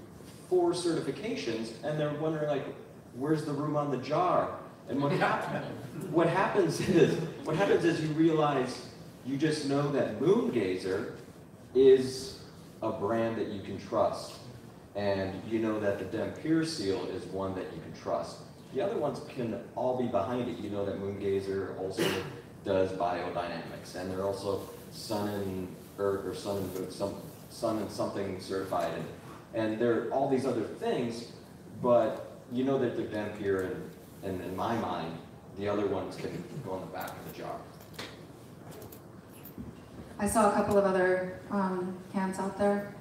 4 certifications, and they're wondering, like, where's the room on the jar? And what happens is you realize, you just know that Moon Gazer is a brand that you can trust. And you know that the DEM Peer Seal is one that you can trust. The other ones can all be behind it. You know that Moon Gazer also does biodynamics, and they're also sun and earth, or sun and something certified, and they're all these other things, but you know that they're DEM Peer, and in my mind, the other ones can go on the back of the jar. I saw a couple of other hands out there.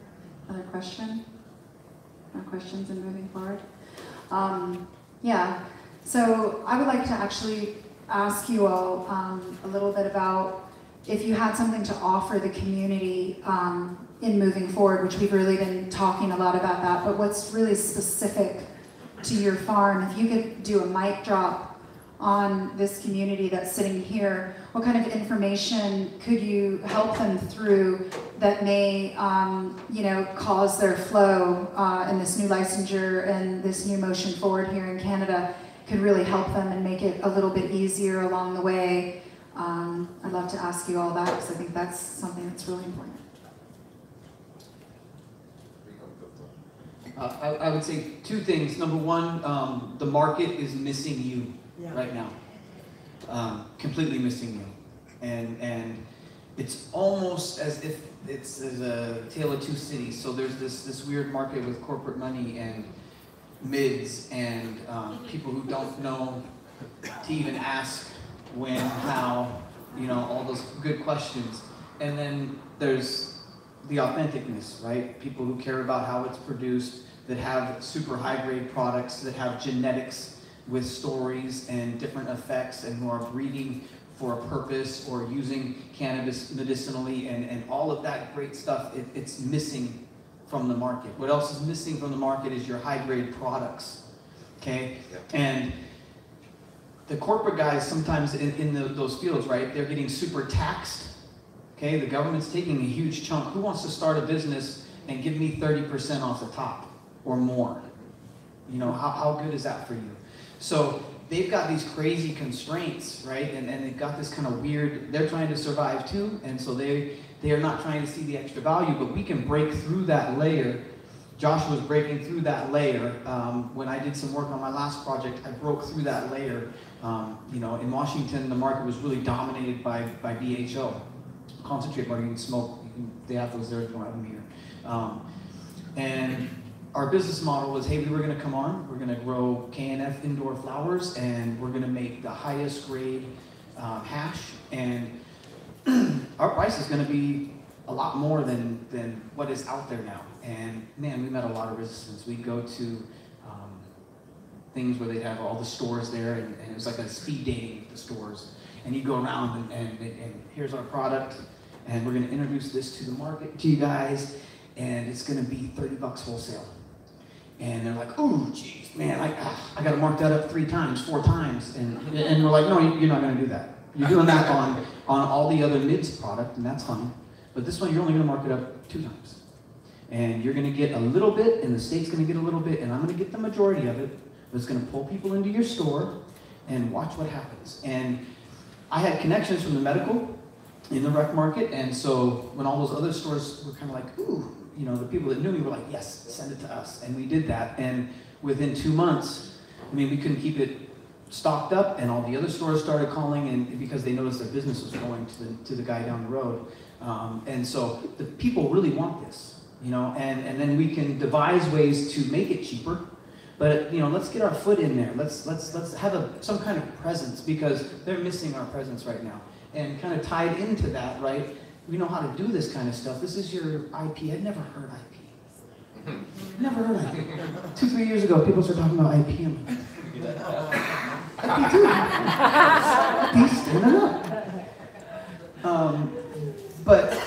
Other question? No questions in moving forward? Yeah, so I would like to actually ask you all a little bit about if you had something to offer the community in moving forward, which we've really been talking a lot about that, but what's really specific to your farm. If you could do a mic drop on this community that's sitting here, what kind of information could you help them through that may, you know, cause their flow in this new licensure and this new motion forward here in Canada, could really help them and make it a little bit easier along the way? I'd love to ask you all that, because I think that's something that's really important. I would say 2 things. Number one, the market is missing you right now. Completely missing you. And it's almost as if it's a tale of 2 cities. So there's this weird market with corporate money and mids and people who don't know to even ask when, how, you know, all those good questions. And then there's the authenticness, right? People who care about how it's produced, that have super high grade products, that have genetics with stories and different effects, and who are breeding for a purpose or using cannabis medicinally, and all of that great stuff. It's missing from the market. What else is missing from the market is your high grade products, okay? Yep. And the corporate guys sometimes in those fields, right, they're getting super taxed. Okay, the government's taking a huge chunk. Who wants to start a business and give me 30% off the top or more? You know, how good is that for you? So they've got these crazy constraints, right? And they've got this kind of weird, they're trying to survive too, and so they are not trying to see the extra value, but we can break through that layer. Josh was breaking through that layer. When I did some work on my last project, I broke through that layer. You know, in Washington, the market was really dominated by BHO. Concentrate where you can smoke. They have those there, you don't have them here. And our business model was, hey, we were going to come on, we're going to grow KNF indoor flowers, and we're going to make the highest grade hash, and our price is going to be a lot more than what is out there now. And man, we met a lot of resistance. We'd go to things where they'd have all the stores there, and it was like a speed dating with the stores. And you go around and here's our product, and we're going to introduce this to the market, to you guys, and it's going to be $30 wholesale. And they're like, oh, geez, man, I got to mark that up 3 times, 4 times. And we're like, no, you're not going to do that. You're doing that on all the other mids product, and that's fine. But this one, you're only going to mark it up 2 times. And you're going to get a little bit, and the state's going to get a little bit, and I'm going to get the majority of it. But it's going to pull people into your store, and watch what happens. And I had connections from the medical in the rec market, and so when all those other stores were kind of like, ooh, you know, the people that knew me were like, yes, send it to us. And we did that. And within 2 months, I mean, we couldn't keep it stocked up, and all the other stores started calling, and because they noticed their business was going to the guy down the road. And so the people really want this, you know, and then we can devise ways to make it cheaper. But, you know, let's get our foot in there. Let's have some kind of presence, because they're missing our presence right now. And kind of tied into that, right? We know how to do this kind of stuff. This is your IP. I'd never heard IP. Never heard of it. 2-3 years ago, people started talking about IP. I'm like, IP too. IP standing up. But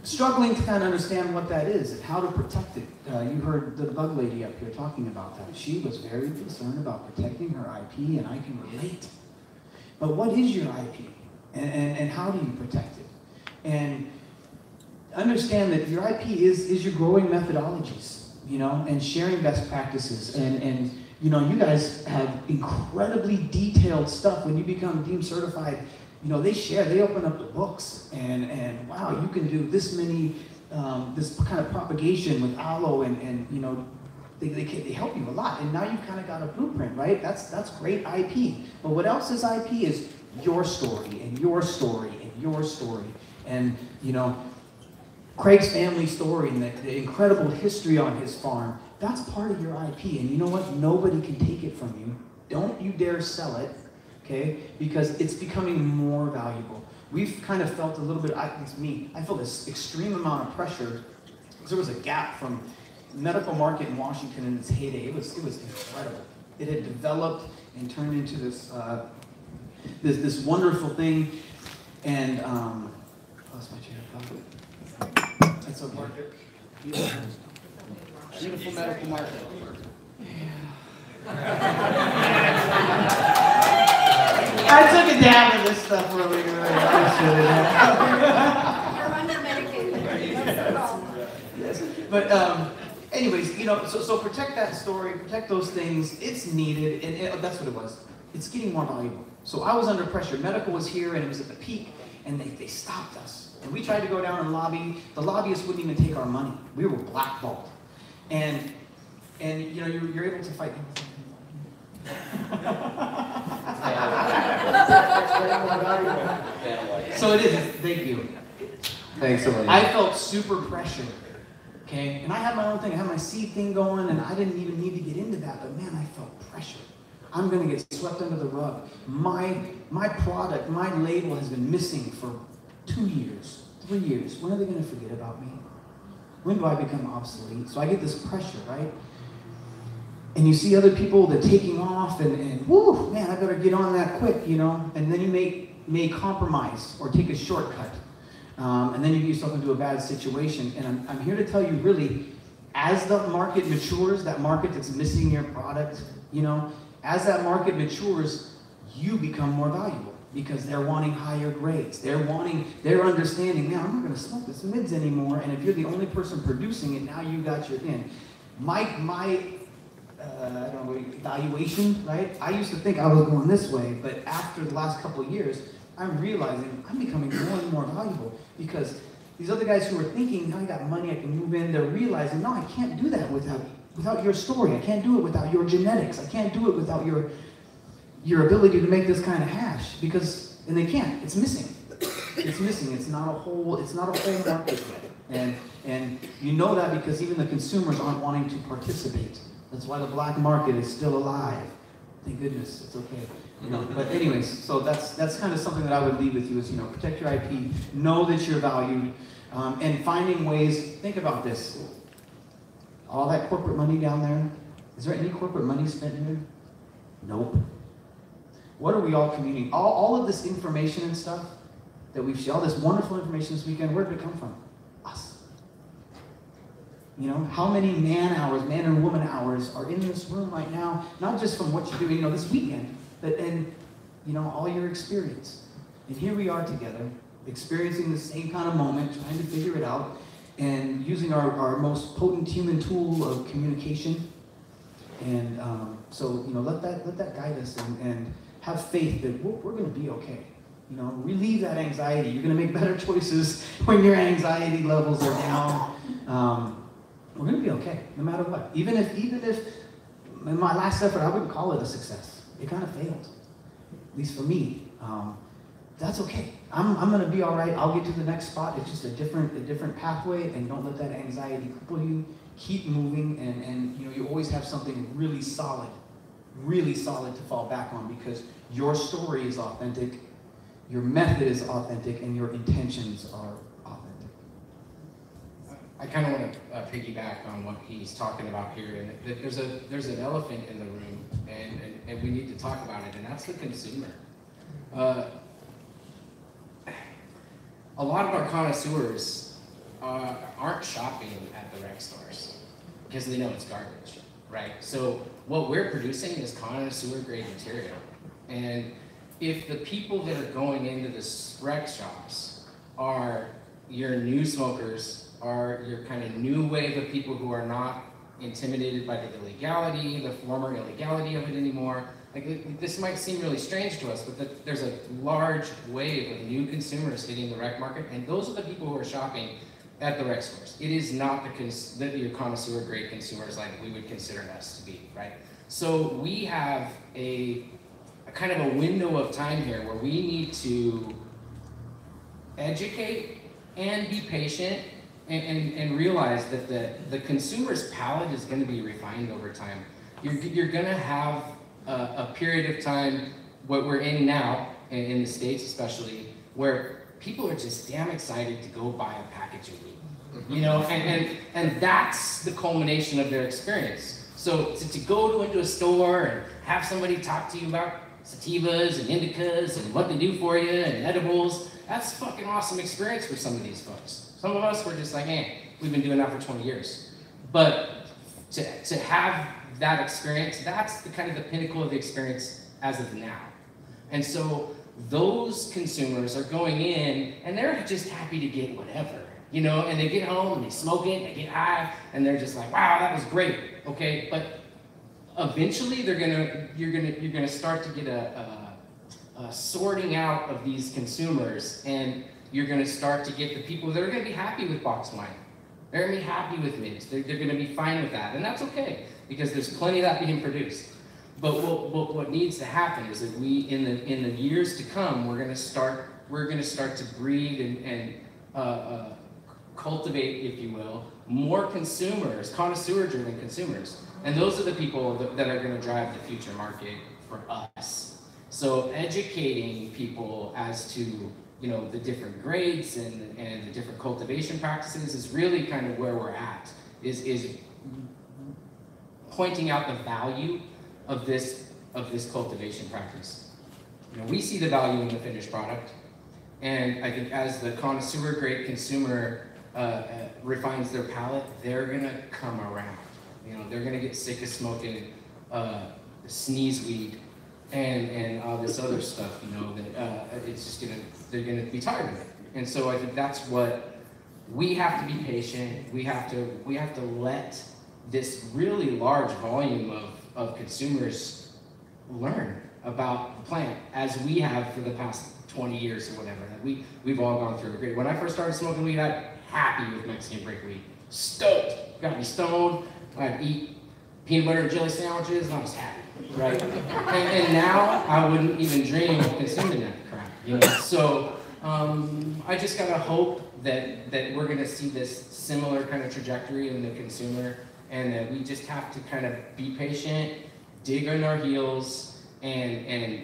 struggling to kind of understand what that is and how to protect it. You heard the bug lady up here talking about that. She was very concerned about protecting her IP, and I can relate. But what is your IP? And how do you protect it? And understand that your IP is your growing methodologies, you know, and sharing best practices. And you know, you guys have incredibly detailed stuff. When you become DEM certified, you know, they open up the books, and wow, you can do this many, this kind of propagation with aloe, and you know, they help you a lot. And now you've kind of got a blueprint, right? That's great IP. But what else is IP is your story, and your story, and your story. And, you know, Craig's family story and the incredible history on his farm, that's part of your IP. And you know what? Nobody can take it from you. Don't you dare sell it, okay? Because it's becoming more valuable. We've kind of felt a little bit, it's me, I feel this extreme amount of pressure, because there was a gap from the medical market in Washington in its heyday. It was incredible. It had developed and turned into this, this wonderful thing. And, lost my chain of thought. It's a market. Beautiful medical market. I took a dab at this stuff earlier. You're under medicated. Yes. But anyways, you know, so protect that story, protect those things. It's needed, and that's what it was. It's getting more valuable. So I was under pressure. Medical was here, and it was at the peak, and they stopped us. And we tried to go down and lobby. The lobbyists wouldn't even take our money. We were blackballed. And you know, you're able to fight. So it is. Thank you. Thanks so much. I felt super pressured. Okay, and I had my own thing. I had my seed thing going, and I didn't even need to get into that. But man, I felt pressure. I'm going to get swept under the rug. My product, my label has been missing for 2 years, 3 years. When are they going to forget about me? When do I become obsolete? So I get this pressure, right? And you see other people, they're taking off, and whoo, man, I better get on that quick, you know? And then you may compromise or take a shortcut. And then you get yourself into a bad situation. And I'm here to tell you, really, as the market matures, that market that's missing your product, you know, as that market matures, you become more valuable, because they're wanting higher grades. They're understanding, man, I'm not gonna smoke this mids anymore, and if you're the only person producing it, now you got your in. My I don't know, evaluation, right? I used to think I was going this way, but after the last couple of years, I'm realizing I'm becoming more and more valuable, because these other guys who are thinking, now I got money, I can move in, they're realizing, no, I can't do that without your story. I can't do it without your genetics. I can't do it without your ability to make this kind of hash, and they can't. It's missing. It's missing. It's not a whole market yet. And you know that because even the consumers aren't wanting to participate. That's why the black market is still alive. Thank goodness, it's okay. You know, but anyways, so that's kind of something that I would leave with you is, you know, protect your IP, know that you're valued, and finding ways. Think about this. All that corporate money down there, is there any corporate money spent here? Nope. What are we all communicating? All of this information and stuff that we've shared, all this wonderful information this weekend, where did it come from? Us. You know, how many man and woman hours are in this room right now, not just from what you're doing, you know, this weekend, but in, you know, all your experience. And here we are together, experiencing the same kind of moment, trying to figure it out, and using our most potent human tool of communication. And so, you know, let that guide us, and have faith that we're going to be okay. You know, relieve that anxiety. You're going to make better choices when your anxiety levels are down. we're gonna be okay, no matter what. Even if in my last effort, I wouldn't call it a success. It kind of failed, at least for me. That's okay. I'm gonna be all right. I'll get to the next spot. It's just a different pathway, and don't let that anxiety cripple you. Keep moving, and you know, you always have something really solid to fall back on, because your story is authentic, your method is authentic, and your intentions are authentic. I kind of want to piggyback on what he's talking about here, and there's an elephant in the room, and we need to talk about it, and that's the consumer. A lot of our connoisseurs aren't shopping at the rec stores because they know it's garbage, right? So what we're producing is connoisseur grade material, and if the people that are going into the rec shops are your new smokers, are your kind of new wave of people who are not intimidated by the illegality, the former illegality of it anymore. Like, this might seem really strange to us, but there's a large wave of new consumers hitting the rec market, and those are the people who are shopping at the rec stores. It is not your connoisseur grade consumers like we would consider us to be, right? So we have a kind of a window of time here where we need to educate and be patient and realize that the consumer's palate is going to be refined over time. You're going to have a period of time, what we're in now, in the States especially, where people are just damn excited to go buy a package of weed, you know, and that's the culmination of their experience. So to go into a store and have somebody talk to you about sativas and indicas and what they do for you and edibles, that's a fucking awesome experience for some of these folks. Some of us were just like, man, we've been doing that for 20 years. But to have that experience, that's the kind of the pinnacle of the experience as of now. And so those consumers are going in and they're just happy to get whatever, you know, and they get home and they smoke it, and they get high, and they're just like, wow, that was great, okay? But eventually you're gonna start to get a sorting out of these consumers, and you're gonna start to get the people that are gonna be happy with boxed wine. They're gonna be happy with mints. They're gonna be fine with that, and that's okay, because there's plenty of that being produced. But what needs to happen is that we, in the years to come, we're gonna start to breed and cultivate, if you will, more consumers, connoisseur-driven consumers, and those are the people that are gonna drive the future market for us. So educating people as to, you know, the different grades and the different cultivation practices is really kind of where we're at, is pointing out the value of this cultivation practice. You know, we see the value in the finished product, and I think as the connoisseur grade consumer refines their palate, they're gonna come around. You know, they're gonna get sick of smoking sneeze weed and all this other stuff, you know, that it's just they're gonna be tired of it. And so I think that's what we have to be patient. We have to let this really large volume of consumers learn about the plant, as we have for the past 20 years or whatever. We've all gone through. When I first started smoking weed, I'm happy with Mexican brick weed. Stoked. Got me stoned. I'd eat peanut butter and jelly sandwiches, and I was happy, right? and now I wouldn't even dream of consuming that crap, you know? So I just gotta hope that we're gonna see this similar kind of trajectory in the consumer, and that we just have to kind of be patient, dig on our heels, and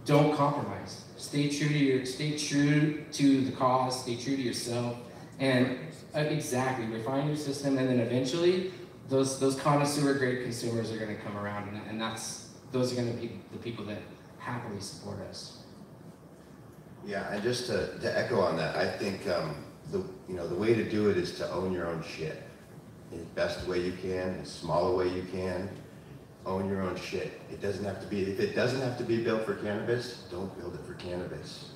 don't compromise. Stay true to the cause, stay true to yourself, and exactly, refine your system, and then eventually those connoisseur grade consumers are going to come around, and those are going to be the people that happily support us. Yeah, and just to echo on that, I think the way to do it is to own your own shit in the best way you can, the smaller way you can. Own your own shit. It doesn't have to be. If it doesn't have to be built for cannabis, don't build it for cannabis.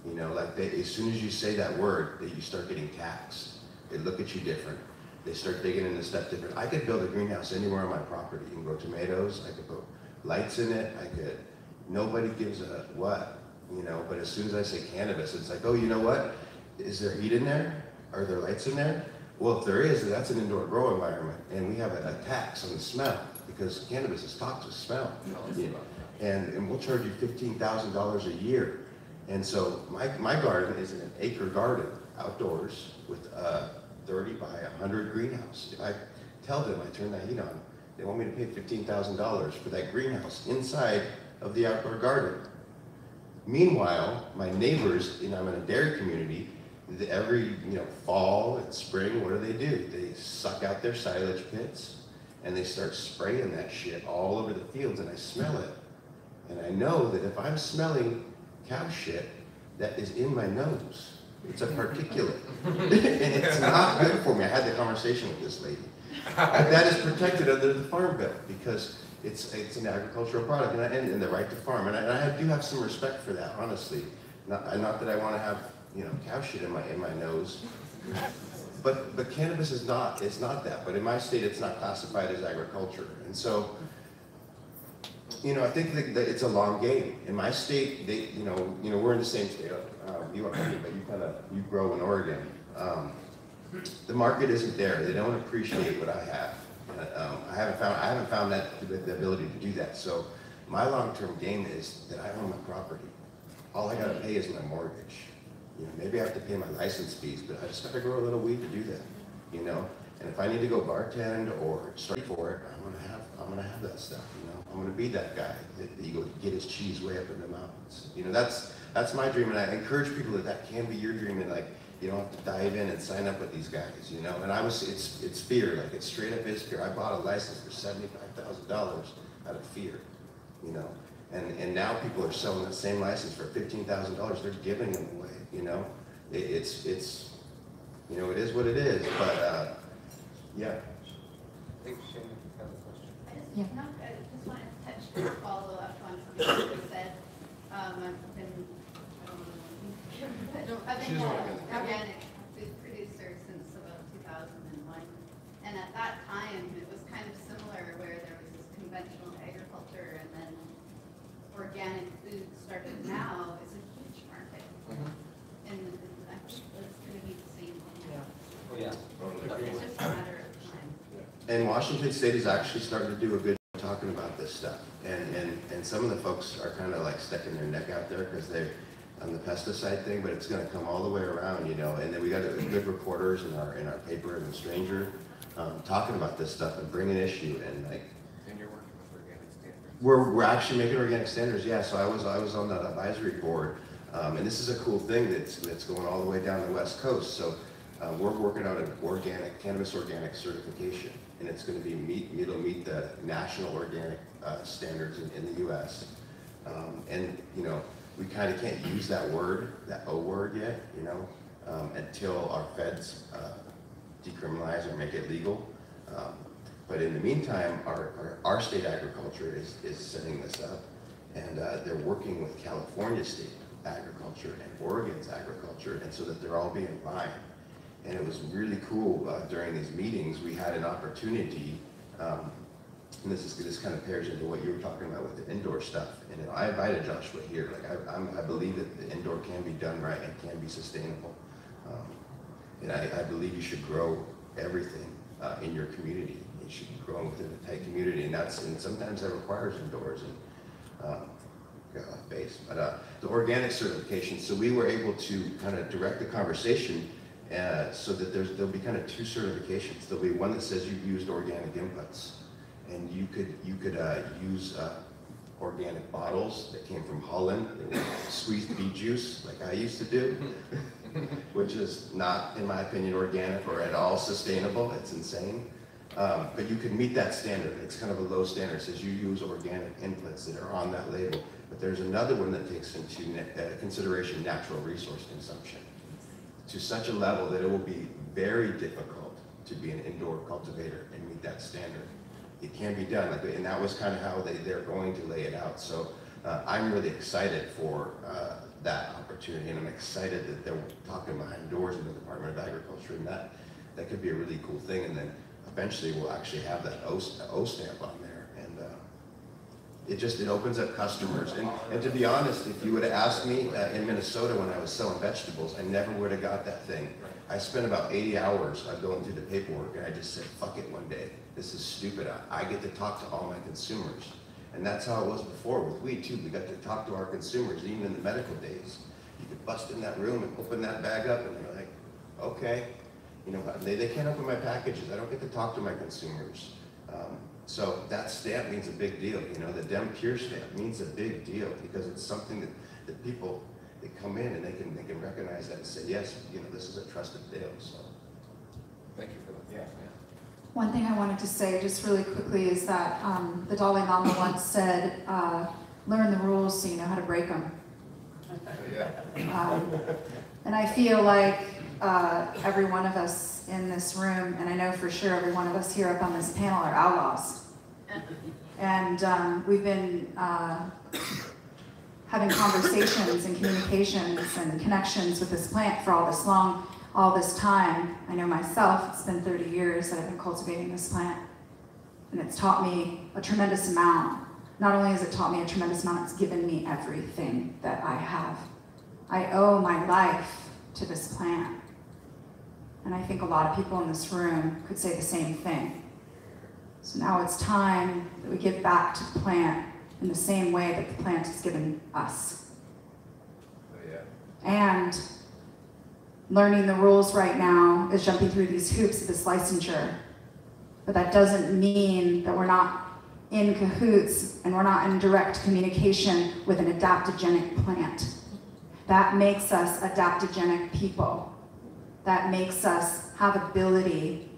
You know, like as soon as you say that word, that you start getting taxed. They look at you different. They start digging into stuff different. I could build a greenhouse anywhere on my property. You can grow tomatoes. I could put lights in it. Nobody gives a what, you know. But as soon as I say cannabis, it's like, oh, you know what? Is there heat in there? Are there lights in there? Well, if there is, that's an indoor grow environment, and we have a tax on the smell, because cannabis is toxic smell. And we'll charge you $15,000 a year. And so my garden is an acre garden outdoors with a 30 by 100 greenhouse. If I tell them I turn the heat on, they want me to pay $15,000 for that greenhouse inside of the outdoor garden. Meanwhile, my neighbors, I'm in a dairy community, every fall and spring, what do? They suck out their silage pits and they start spraying that shit all over the fields, and I smell it. And I know that if I'm smelling cow shit, that is in my nose. It's a particulate. And it's not good for me. I had the conversation with this lady. That is protected under the Farm Bill because it's an agricultural product and the right to farm. And I do have some respect for that, honestly. Not that I want to have cow shit in my nose. But cannabis is not, it's not that. But in my state, it's not classified as agriculture. And so, I think that it's a long game. In my state, we're in the same state. You aren't, but you grow in Oregon. The market isn't there. They don't appreciate what I have. I haven't found the ability to do that. So my long-term game is that I own my property. All I got to pay is my mortgage. Maybe I have to pay my license fees, but I just got to grow a little weed to do that. And if I need to go bartend or study for it, I'm gonna have that stuff. I'm gonna be that guy that you go get his cheese way up in the mountains. That's my dream, and I encourage people that can be your dream, and you don't have to dive in and sign up with these guys. And it's fear, it's straight up is fear. I bought a license for $75,000 out of fear. And now people are selling the same license for $15,000. They're giving them away. It is what it is. But yeah. I just wanted to touch and follow up on something you said. I've been an organic food producer since about 2001. And at that time, it was kind of similar where there was this conventional agriculture and then organic food started now is a huge market. And I think it's going to be the same thing. It's just a matter of time. And Washington State is actually starting to do a good job talking about this stuff. And some of the folks are kind of sticking their neck out there because they're on the pesticide thing, but it's going to come all the way around, And then we got good reporters in our paper and the Stranger talking about this stuff and bringing issue and And you're working with organic standards. We're actually making organic standards, yeah. So I was on the advisory board, and this is a cool thing that's going all the way down the West Coast. So we're working out an cannabis organic certification, and it's going to be it'll meet the national organic standards in the U.S. And we kind of can't use that O word yet, until our feds decriminalize or make it legal. But in the meantime, our state agriculture is setting this up, and they're working with California state agriculture and Oregon's agriculture, and so that they're all being aligned. And it was really cool during these meetings. We had an opportunity, and this kind of pairs into what you were talking about with the indoor stuff. And I invited Joshua here. I believe that the indoor can be done right and can be sustainable. And I believe you should grow everything in your community. You should be growing within a tight community, and sometimes that requires indoors and base. But the organic certification, so we were able to kind of direct the conversation so that there'll be kind of two certifications. There'll be one that says you've used organic inputs, and you could use organic bottles that came from Holland, that were squeezed beet juice like I used to do, which is not, in my opinion, organic or at all sustainable. It's insane. But you can meet that standard. It's kind of a low standard. It says you use organic inputs that are on that label. But there's another one that takes into consideration natural resource consumption to such a level that it will be very difficult to be an indoor cultivator and meet that standard. It can be done, and that was kind of how they're going to lay it out. So I'm really excited for that opportunity, and I'm excited that they're talking behind doors in the Department of Agriculture, and that could be a really cool thing. And then eventually we'll actually have that O stamp on there, and It opens up customers. And to be honest, if you would have asked me in Minnesota when I was selling vegetables, I never would have got that thing. I spent about 80 hours going through the paperwork, and I just said, fuck it one day. This is stupid. I get to talk to all my consumers. And that's how it was before with weed too. We got to talk to our consumers, even in the medical days. You could bust in that room and open that bag up, and they're like, okay. You know, they can't open my packages. I don't get to talk to my consumers. So that stamp means a big deal. You know, the DEM Pure stamp means a big deal because it's something that people, they come in and they can recognize that and say, yes, you know, this is a trusted deal. So thank you for that. Yeah. One thing I wanted to say just really quickly is that the Dalai Lama once said, learn the rules so you know how to break them. And I feel like every one of us in this room, and I know for sure every one of us here up on this panel are outlaws. And we've been having conversations and communications and connections with this plant for all this time. I know myself, it's been 30 years that I've been cultivating this plant, and it's taught me a tremendous amount. Not only has it taught me a tremendous amount, it's given me everything that I have. I owe my life to this plant. And I think a lot of people in this room could say the same thing. So now it's time that we give back to the plant in the same way that the plant has given us. And learning the rules right now is jumping through these hoops of this licensure. But that doesn't mean that we're not in cahoots and we're not in direct communication with an adaptogenic plant. That makes us adaptogenic people. That makes us have ability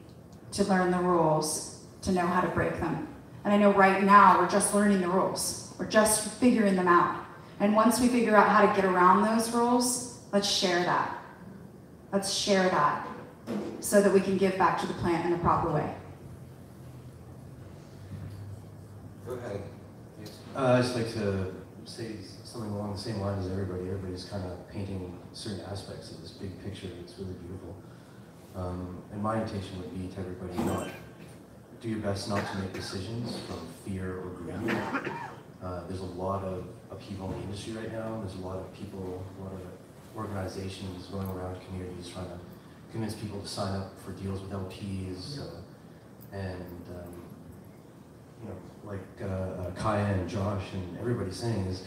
to learn the rules, to know how to break them. And I know right now we're just learning the rules. We're just figuring them out. And once we figure out how to get around those rules, let's share that. Let's share that so that we can give back to the plant in a proper way. Go ahead. I'd just like to say something along the same lines as everybody. Everybody's kind of painting certain aspects of this big picture. It's really beautiful. And my intention would be to everybody not do your best not to make decisions from fear or greed. There's a lot of upheaval in the industry right now. There's a lot of people, a lot of organizations going around communities trying to convince people to sign up for deals with LPs. You know, like Kaya and Josh and everybody's saying is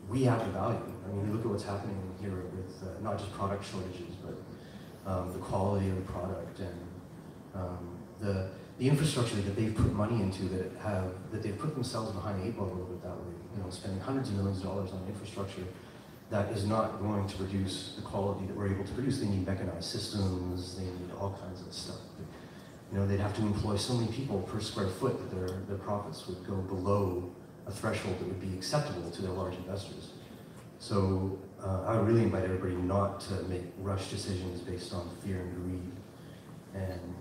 we have the value. I mean, look at what's happening here with not just product shortages, but the quality of the product and the infrastructure that they've put money into that they've put themselves behind the 8 ball a little bit that way. You know, spending hundreds of millions of dollars on infrastructure that is not going to produce the quality that we're able to produce. They need mechanized systems. They need all kinds of stuff. You know, they'd have to employ so many people per square foot that their profits would go below a threshold that would be acceptable to their large investors. So I would really invite everybody not to make rush decisions based on fear and greed, and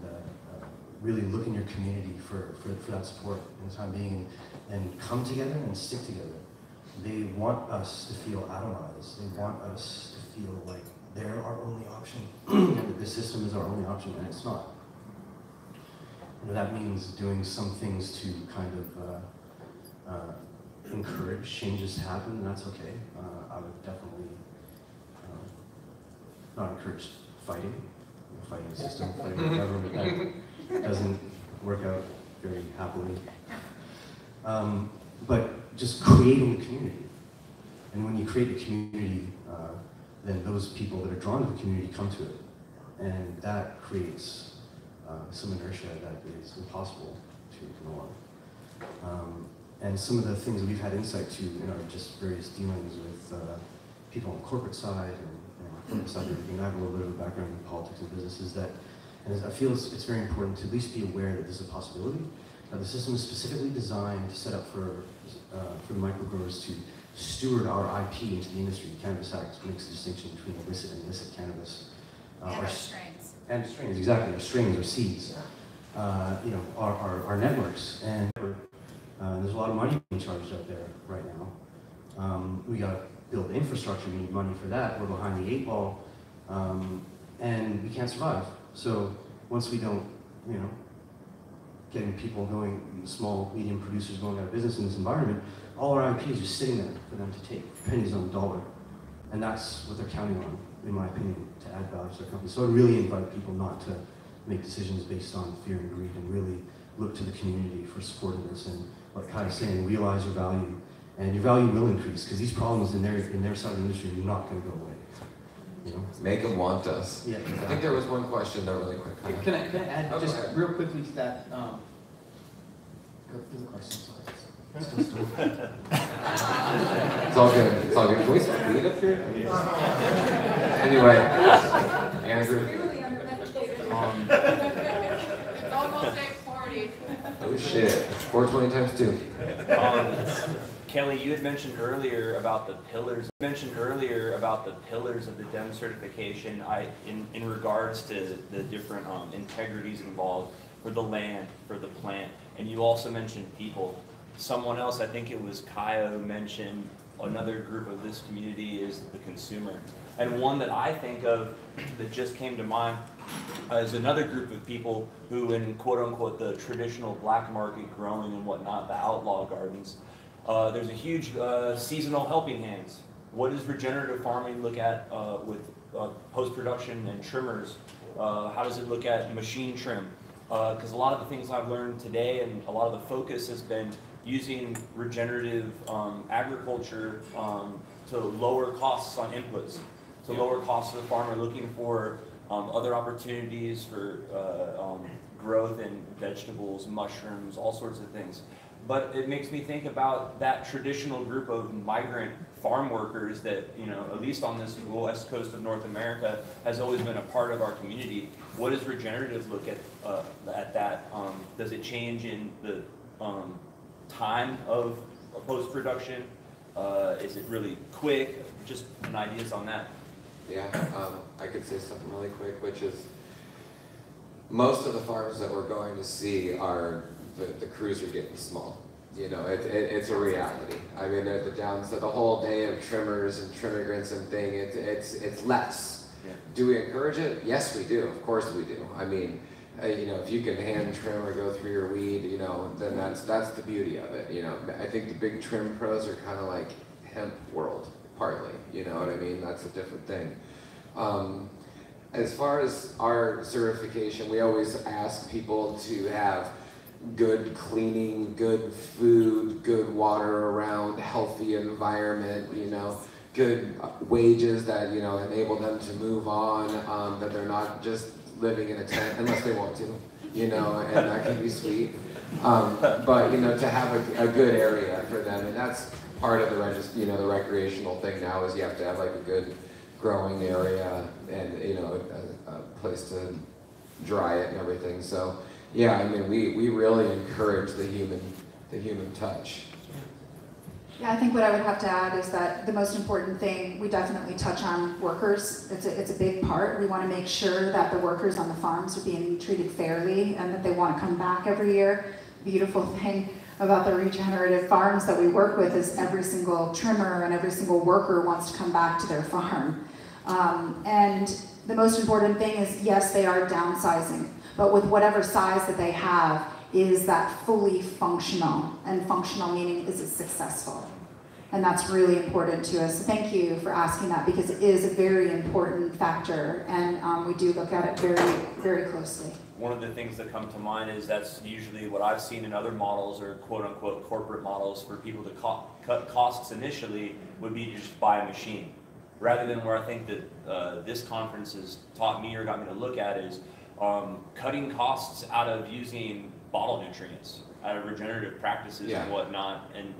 really look in your community for that support in the time being, and come together and stick together. They want us to feel atomized. They want us to feel like they're our only option, and that this system is our only option, and it's not. And that means doing some things to kind of encourage changes to happen, and that's okay. I would definitely not encourage fighting the system, fighting the government. That doesn't work out very happily. But just creating the community. And when you create the community, then those people that are drawn to the community come to it. And that creates some inertia that is impossible to ignore. And some of the things that we've had insight to in our just various dealings with people on the corporate side and corporate side of everything, I have a little bit of a background in politics and business, is that, and I feel it's very important to at least be aware that this is a possibility. The system is specifically designed to set up for the microgrowers to steward our IP into the industry. The Cannabis Act makes a distinction between illicit and illicit cannabis. And our strains. And strains, exactly. Our strains, our seeds, you know, our networks. And there's a lot of money being charged out there right now. We got to build infrastructure. We need money for that. We're behind the 8 ball, and we can't survive. So once we don't, you know, getting people going, small, medium producers going out of business in this environment, all our IP is just sitting there for them to take, pennies on the dollar. And that's what they're counting on, in my opinion, to add value to their company. So I really invite people not to make decisions based on fear and greed, and really look to the community for support in this. And like Kai's saying, realize your value, and your value will increase, because these problems in their side of the industry are not going to go away. You know? Make them want us. Yeah, exactly. I think there was one question though, really quick. Can I add Oh, just go ahead. real quickly to that? Go through the question, sorry. It's all good. It's all good. Can we speed up here? Anyway, Andrew. It's almost 8:40. Oh shit. 420 times 2. Kelly, you had mentioned earlier about the pillars. Of the DEM certification. In regards to the different integrities involved for the land, for the plant, and you also mentioned people. Someone else, I think it was Kaya, who mentioned another group of this community is the consumer. And one that I think of that just came to mind is another group of people who, in quote unquote the traditional black market growing and whatnot, the outlaw gardens, there's a huge seasonal helping hands. What does regenerative farming look at with post-production and trimmers? How does it look at machine trim? Because a lot of the things I've learned today and a lot of the focus has been using regenerative agriculture to lower costs on inputs, to lower costs for the farmer, looking for other opportunities for growth in vegetables, mushrooms, all sorts of things. But it makes me think about that traditional group of migrant farm workers that, you know, at least on this west coast of North America, has always been a part of our community. What does regenerative look at that? Does it change in the time of post-production? Is it really quick? Just an ideas on that. Yeah, I could say something really quick, which is most of the farms that we're going to see are the crews are getting small. You know, it's a reality. I mean, the downside, the whole day of trimmers and trimmigrants and thing, it's less. Yeah. Do we encourage it? Yes, we do. Of course we do. I mean, you know, if you can hand trim or go through your weed, you know, then that's the beauty of it. You know, I think the big trim pros are kind of like hemp world, partly. You know what I mean? That's a different thing. As far as our certification, we always ask people to have good cleaning, good food, good water around, healthy environment, you know, good wages that, you know, enable them to move on, that they're not just living in a tent unless they want to, you know, and that can be sweet. But, you know, to have a good area for them, and that's part of the recreational thing now is you have to have like a good growing area and, you know, a place to dry it and everything. So, yeah, I mean, we really encourage the human touch. Yeah, I think what I would have to add is that the most important thing, we definitely touch on workers. It's a big part. We want to make sure that the workers on the farms are being treated fairly and that they want to come back every year. Beautiful thing about the regenerative farms that we work with is every single trimmer and every single worker wants to come back to their farm. And the most important thing is, yes, they are downsizing, but with whatever size that they have, is that fully functional? And functional meaning, is it successful? And that's really important to us. Thank you for asking that, because it is a very important factor, and we do look at it very, very closely. One of the things that come to mind is that's usually what I've seen in other models or quote-unquote corporate models for people to cut costs initially would be to just buy a machine. Rather than where I think that this conference has taught me or got me to look at is cutting costs out of using bottle nutrients, out of regenerative practices and whatnot, and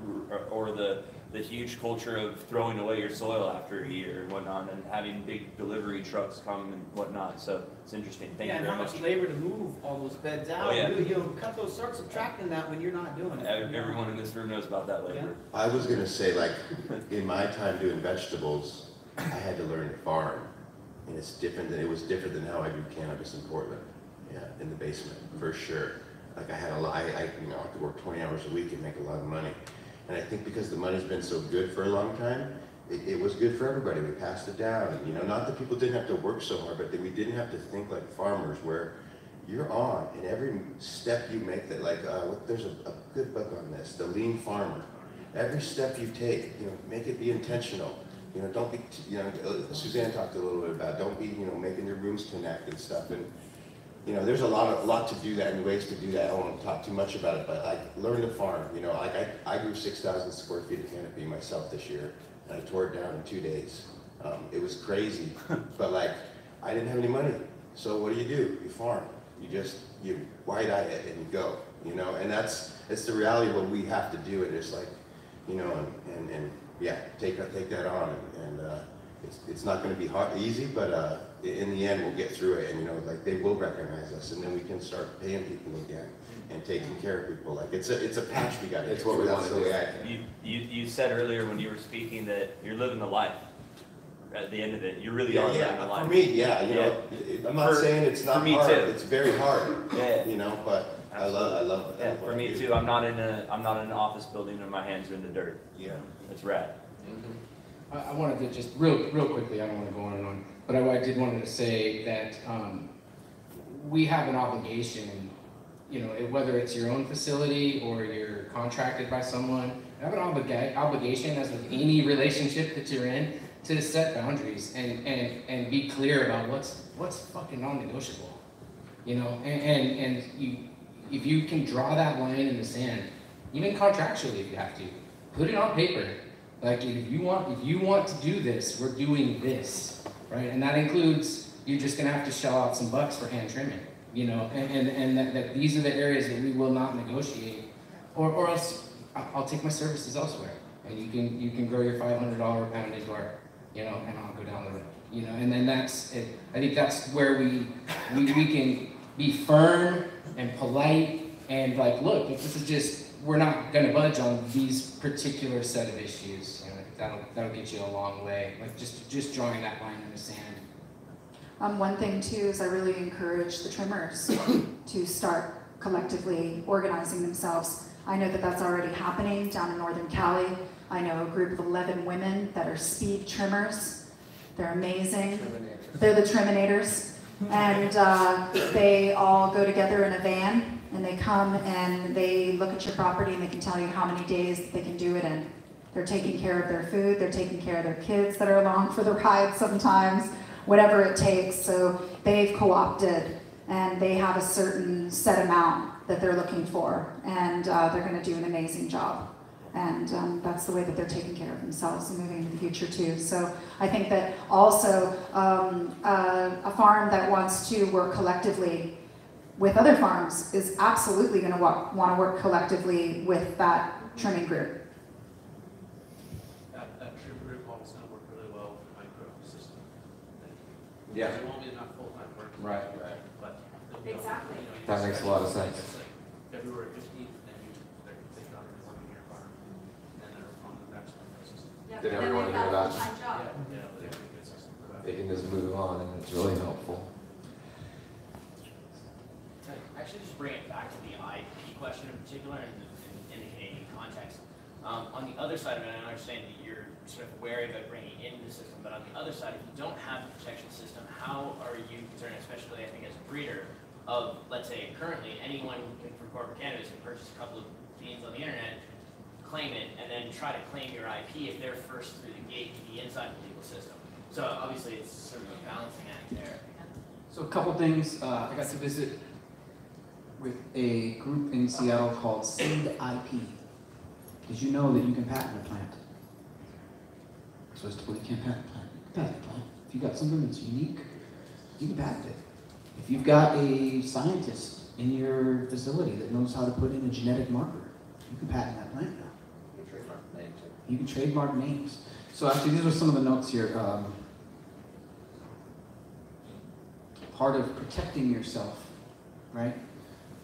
or the huge culture of throwing away your soil after a year and whatnot, and having big delivery trucks come and whatnot. So it's interesting. Thank you very much. And how much labor to move all those beds out. Oh, yeah. You'll cut those sorts of tracking that when you're not doing it. Everyone in this room knows about that labor. I was going to say, like, in my time doing vegetables, I had to learn to farm. And it was different than how I do cannabis in Portland. Yeah, in the basement, for sure. Like I have to work 20 hours a week and make a lot of money. And I think because the money's been so good for a long time, it was good for everybody. We passed it down. And, you know, not that people didn't have to work so hard, but that we didn't have to think like farmers where, you're on, and every step you make that, like, there's a good book on this, The Lean Farmer. Every step you take, make it be intentional. Don't be, Suzanne talked a little bit about, don't be, making your rooms connect and stuff. And, there's a lot to do that and ways to do that. I don't want to talk too much about it, but like, learn to farm. Like I grew 6,000 square feet of canopy myself this year, and I tore it down in 2 days. It was crazy, but like, I didn't have any money. So what do? You farm. You wide-eye it and you go, and it's the reality of what we have to do. It is like, and yeah, take that on, and it's not going to be easy, but in the end we'll get through it, and like they will recognize us, and then we can start paying people again and taking care of people. Like it's a patch we got to. It's what we want to do. You said earlier when you were speaking that you're living the life. At the end of it, you really are living the life. For me, I'm not saying it's not hard. Too. It's very hard. Yeah. But I love it. Yeah, for me too. I'm not in an office building and my hands are in the dirt. Yeah. It's rad. I wanted to just real quickly, I don't want to go on and on, but I did wanted to say that we have an obligation, whether it's your own facility or you're contracted by someone, you have an obligation, as with any relationship that you're in, to set boundaries and be clear about what's fucking non-negotiable, and if you can draw that line in the sand, even contractually if you have to, put it on paper. Like if you want to do this, we're doing this, right? And that includes you're just gonna have to shell out some bucks for hand trimming, and that these are the areas that we will not negotiate, or else I'll take my services elsewhere, and you can grow your $500 pound indoor, and I'll go down the road, and then that's it. I think that's where we can be firm and polite and like, look, if this is just, we're not going to budge on these particular set of issues. That'll get you a long way. Like just drawing that line in the sand. One thing too is I really encourage the trimmers to start collectively organizing themselves. I know that that's already happening down in Northern Cali. I know a group of 11 women that are speed trimmers. They're amazing. They're the Triminators. And they all go together in a van, and they come and they look at your property and they can tell you how many days they can do it in. They're taking care of their food, they're taking care of their kids that are along for the ride sometimes, whatever it takes. So they've co-opted, and they have a certain set amount that they're looking for, and they're going to do an amazing job. And that's the way that they're taking care of themselves and moving into the future too. So I think that also a farm that wants to work collectively with other farms is absolutely going to want to work collectively with that trimming group. That trim group always going to work really well with the micro system. Yeah. There won't be enough full-time work. Right. But Exactly. That makes a lot of sense. It's like February 15th, then they got it on your farm, and then they're on the next micro system. Yeah, Did then everyone they've hear got a that? full-time job. Yeah, they have a good system for that. They can just move on, and it's really helpful. Actually, just bring it back to the IP question in particular and in the Canadian context. On the other side of it, I understand that you're sort of wary about bringing it into the system, but on the other side, if you don't have the protection system, how are you concerned, especially I think as a breeder, of, let's say, currently anyone can, for corporate cannabis, can purchase a couple of beans on the internet, claim it, and then try to claim your IP if they're first through the gate to be inside the legal system. So obviously it's sort of a balancing act there. So a couple things. I got to visit with a group in Seattle called Seed IP. Did you know that you can patent a plant? So it's you can't patent a plant. You can patent a plant. If you got something that's unique, you can patent it. If you've got a scientist in your facility that knows how to put in a genetic marker, you can patent that plant now. You can trademark names. So actually, these are some of the notes here. Part of protecting yourself, right?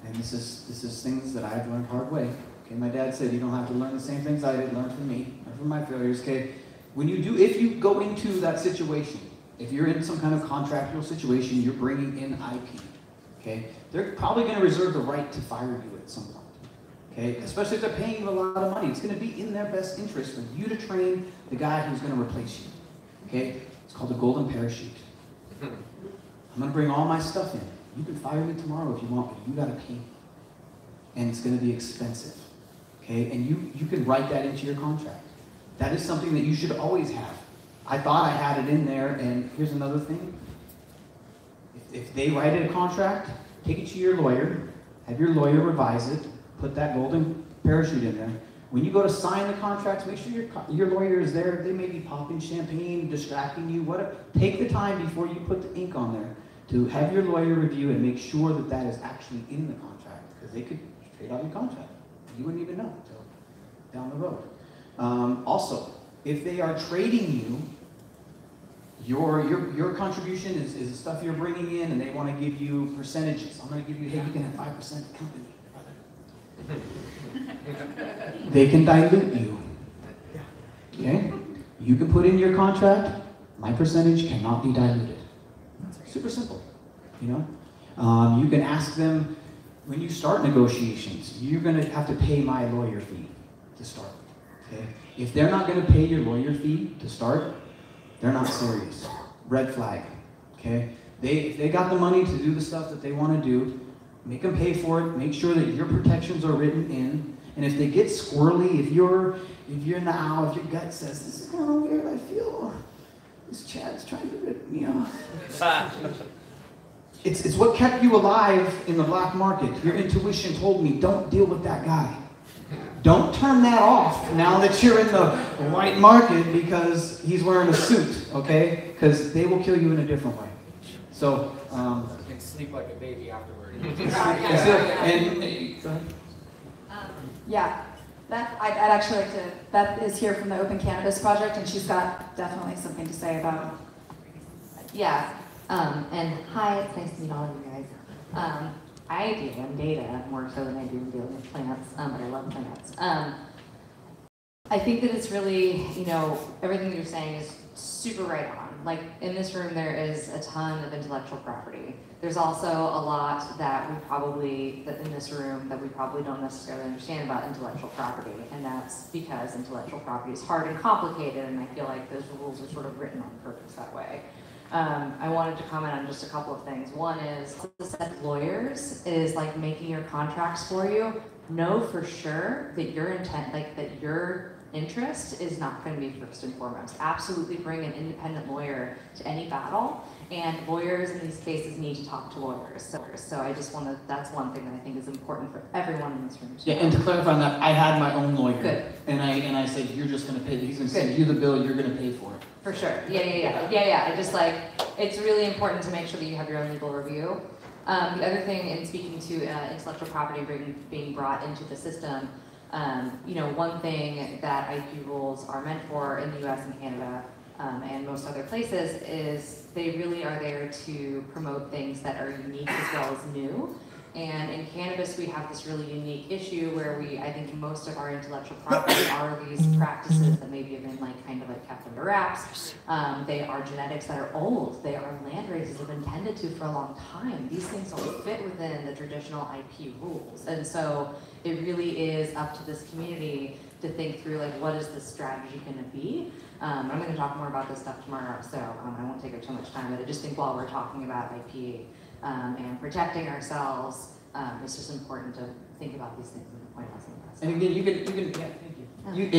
And this is things that I've learned hard way. Okay, my dad said you don't have to learn the same things I did. Learn from me, learn from my failures. Okay, if you go into that situation, if you're in some kind of contractual situation, you're bringing in IP. Okay, they're probably going to reserve the right to fire you at some point. Okay, especially if they're paying you a lot of money, it's going to be in their best interest for you to train the guy who's going to replace you. Okay, it's called the golden parachute. I'm going to bring all my stuff in. You can fire me tomorrow if you want, but you gotta pay me. And it's gonna be expensive, okay? And you can write that into your contract. That is something that you should always have. I thought I had it in there, and here's another thing. If they write a contract, take it to your lawyer, have your lawyer revise it, put that golden parachute in there. When you go to sign the contracts, make sure your lawyer is there. They may be popping champagne, distracting you, whatever. Take the time before you put the ink on there to have your lawyer review and make sure that that is actually in the contract, because they could trade out your contract. You wouldn't even know until down the road. Also, if they are trading you, your contribution is the stuff you're bringing in, and they want to give you percentages. I'm going to give you, hey, you can have 5% of the company. They can dilute you. Okay? You can put in your contract, my percentage cannot be diluted. Super simple, you know? You can ask them, when you start negotiations, you're going to have to pay my lawyer fee to start. Okay? If they're not going to pay your lawyer fee to start, they're not serious. Red flag. Okay? If they got the money to do the stuff that they want to do, make them pay for it. Make sure that your protections are written in. And if they get squirrely, if your gut says, this is kind of weird, I feel this Chad's trying to rip me off. It's what kept you alive in the black market. Your intuition told me, don't deal with that guy. Don't turn that off now that you're in the white market because he's wearing a suit, okay? Because they will kill you in a different way. So, you can sleep like a baby afterward. Yeah, I'd actually like to, Beth is here from the Open Cannabis Project, and she's got definitely something to say about. Yeah, and hi, it's nice to meet all of you guys. I deal in data more so than I do in dealing with plants, but I love plants. I think that it's really, everything that you're saying is super right on. Like, in this room, there is a ton of intellectual property. There's also a lot that in this room, that we probably don't necessarily understand about intellectual property, and that's because intellectual property is hard and complicated, and I feel like those rules are sort of written on purpose that way. I wanted to comment on just a couple of things. One is, the set of lawyers is like making your contracts for you. Know for sure that your interest is not going to be first and foremost. Absolutely bring an independent lawyer to any battle, and lawyers in these cases need to talk to lawyers. So I just want to, that's one thing that I think is important for everyone in this room. Yeah, and to clarify on that, I had my own lawyer. Good. And I said, you're just going to pay, he's going to send you the bill, you're going to pay for it. For sure. Yeah. I just it's really important to make sure that you have your own legal review. The other thing, in speaking to intellectual property being brought into the system, one thing that IP rules are meant for in the US and Canada and most other places is they really are there to promote things that are unique as well as new. And in cannabis, we have this really unique issue where I think most of our intellectual property are these practices that maybe have been kind of kept under wraps. They are genetics that are old. They are land races that have been tended to for a long time. These things don't fit within the traditional IP rules. And so it really is up to this community to think through what is the strategy going to be. I'm going to talk more about this stuff tomorrow, so I won't take up too much time, but I just think while we're talking about IP, and protecting ourselves, it's just important to think about these things and point out some of that. And again,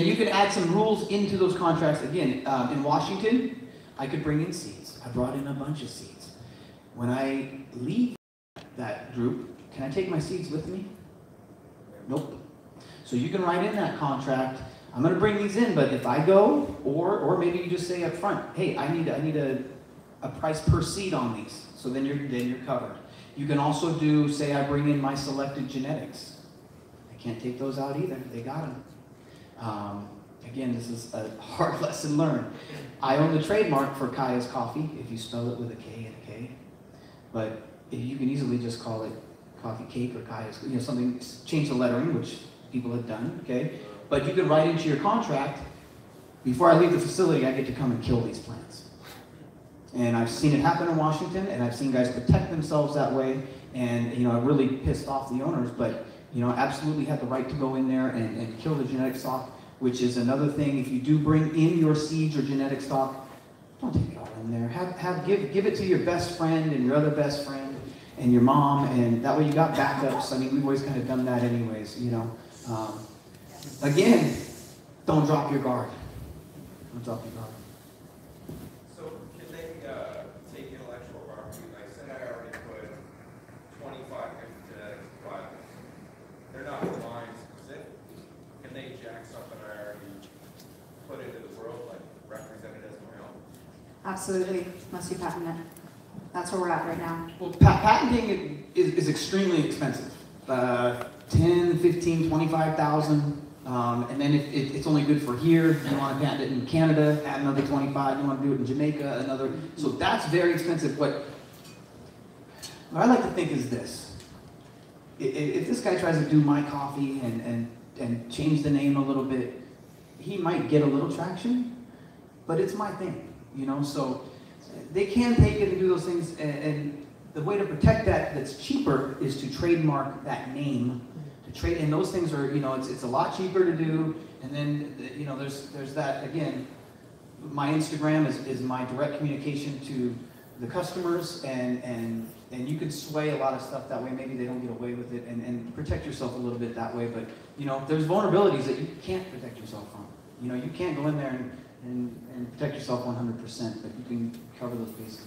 you can add some rules into those contracts. Again, in Washington, I could bring in seeds. I brought in a bunch of seeds. When I leave that group, can I take my seeds with me? Nope. So you can write in that contract, I'm going to bring these in, but if I go, or maybe you just say up front, hey, I need a price per seed on these. So then you're covered. You can also do, say I bring in my selected genetics. I can't take those out either. They got them. Again, this is a hard lesson learned. I own the trademark for Kaya's Coffee, if you spell it with a K and a K. But you can easily just call it Coffee Cake or Kaya's, something, change the lettering, which people have done, okay? But you can write into your contract, before I leave the facility, I get to come and kill these plants. And I've seen it happen in Washington, and I've seen guys protect themselves that way, and it really pissed off the owners, but absolutely have the right to go in there and kill the genetic stock, which is another thing. If you do bring in your seeds or genetic stock, don't take it all in there. Give it to your best friend and your other best friend, and your mom, and that way you got backups. I mean, we've always kind of done that anyways, you know. Again, don't drop your guard. Don't drop your guard. So can they take intellectual property, like say I already put 25 genetics projects, they're not mine specifically, can they jack something I already put into the world, like represent it as my own? Absolutely, unless you patent it. That's where we're at right now. Well, patenting is extremely expensive. 10, 15, 25,000. And then if it's only good for here, you want to patent it in Canada, add another 25. You want to do it in Jamaica, another. So that's very expensive. What I like to think is this. If this guy tries to do my coffee and change the name a little bit, he might get a little traction, but it's my thing, you know? So they can take it and do those things, and the way to protect that's cheaper is to trademark that name. To trade, and those things are, you know, it's a lot cheaper to do. And then, you know, there's that again. My Instagram is my direct communication to the customers, and you can sway a lot of stuff that way. Maybe they don't get away with it, and protect yourself a little bit that way. But you know, there's vulnerabilities that you can't protect yourself from. You know, you can't go in there and protect yourself 100%, but you can cover those bases.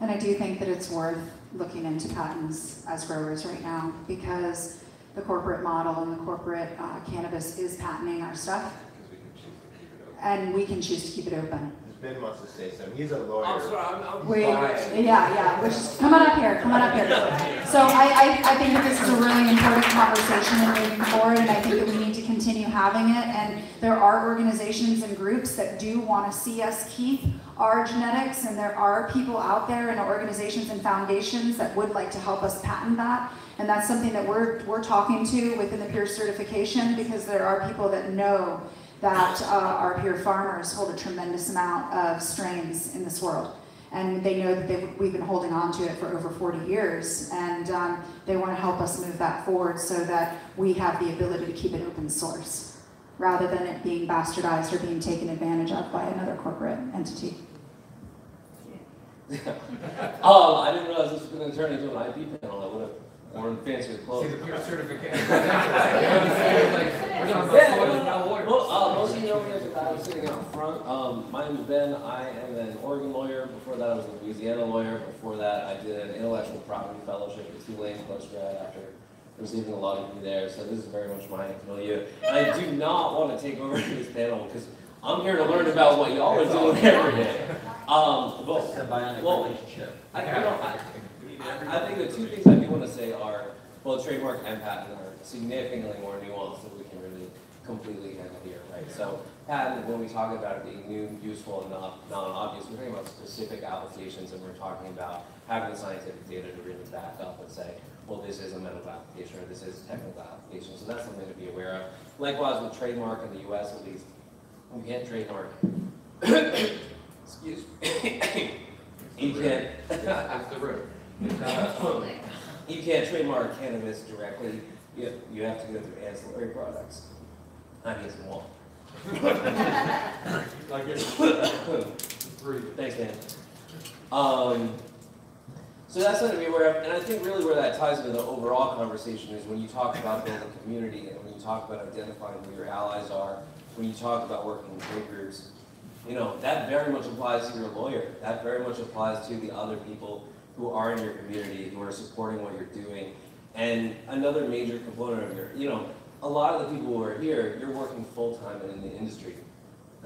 And I do think that it's worth looking into patents as growers right now, because the corporate model and the corporate cannabis is patenting our stuff, and we can choose to keep it open. Ben wants to say something. He's a lawyer. I'm sorry, I'm Wait, fine. yeah. Come on up here. So I think that this is a really important conversation and moving forward, and I think that we need to continue having it. And there are organizations and groups that do want to see us keep our genetics, and there are people out there and organizations and foundations that would like to help us patent that. And that's something that we're talking to within the peer certification, because there are people that know that our peer farmers hold a tremendous amount of strains in this world. And they know that we've been holding on to it for over 40 years. And they want to help us move that forward so that we have the ability to keep it open source, rather than it being bastardized or being taken advantage of by another corporate entity. I didn't realize this was going to turn into an IP panel. I would have worn fancier clothes. See the peer certification. Most of you know me as a guy sitting out front. My name is Ben. I am an Oregon lawyer. Before that, I was a Louisiana lawyer. Before that, I did an intellectual property fellowship at Tulane postgrad after receiving a law degree there. So this is very much my milieu. And I do not want to take over this panel because I'm here to learn about what y'all are doing every day. It's a bionic relationship. I think the two things I do want to say are both trademark and patent are significantly more nuanced than we can really completely handle here, right? So patent, when we talk about it being new, useful, and non-obvious, we're talking about specific applications, and we're talking about having the scientific data to really back up and say, well, this is a medical application or this is a technical application. So that's something to be aware of. Likewise with trademark in the US at least, we can't trademark. Excuse me. You can't. That's the root. You can't trademark cannabis directly. You have to go through ancillary products. I mean, some more. Thanks, Dan. So that's something to be aware of, and I think really where that ties into the overall conversation is when you talk about building community and when you talk about identifying who your allies are, when you talk about working with trade groups, you know, that very much applies to your lawyer. That very much applies to the other people who are in your community, who are supporting what you're doing. And another major component of your, you know, a lot of the people who are here, you're working full-time in the industry.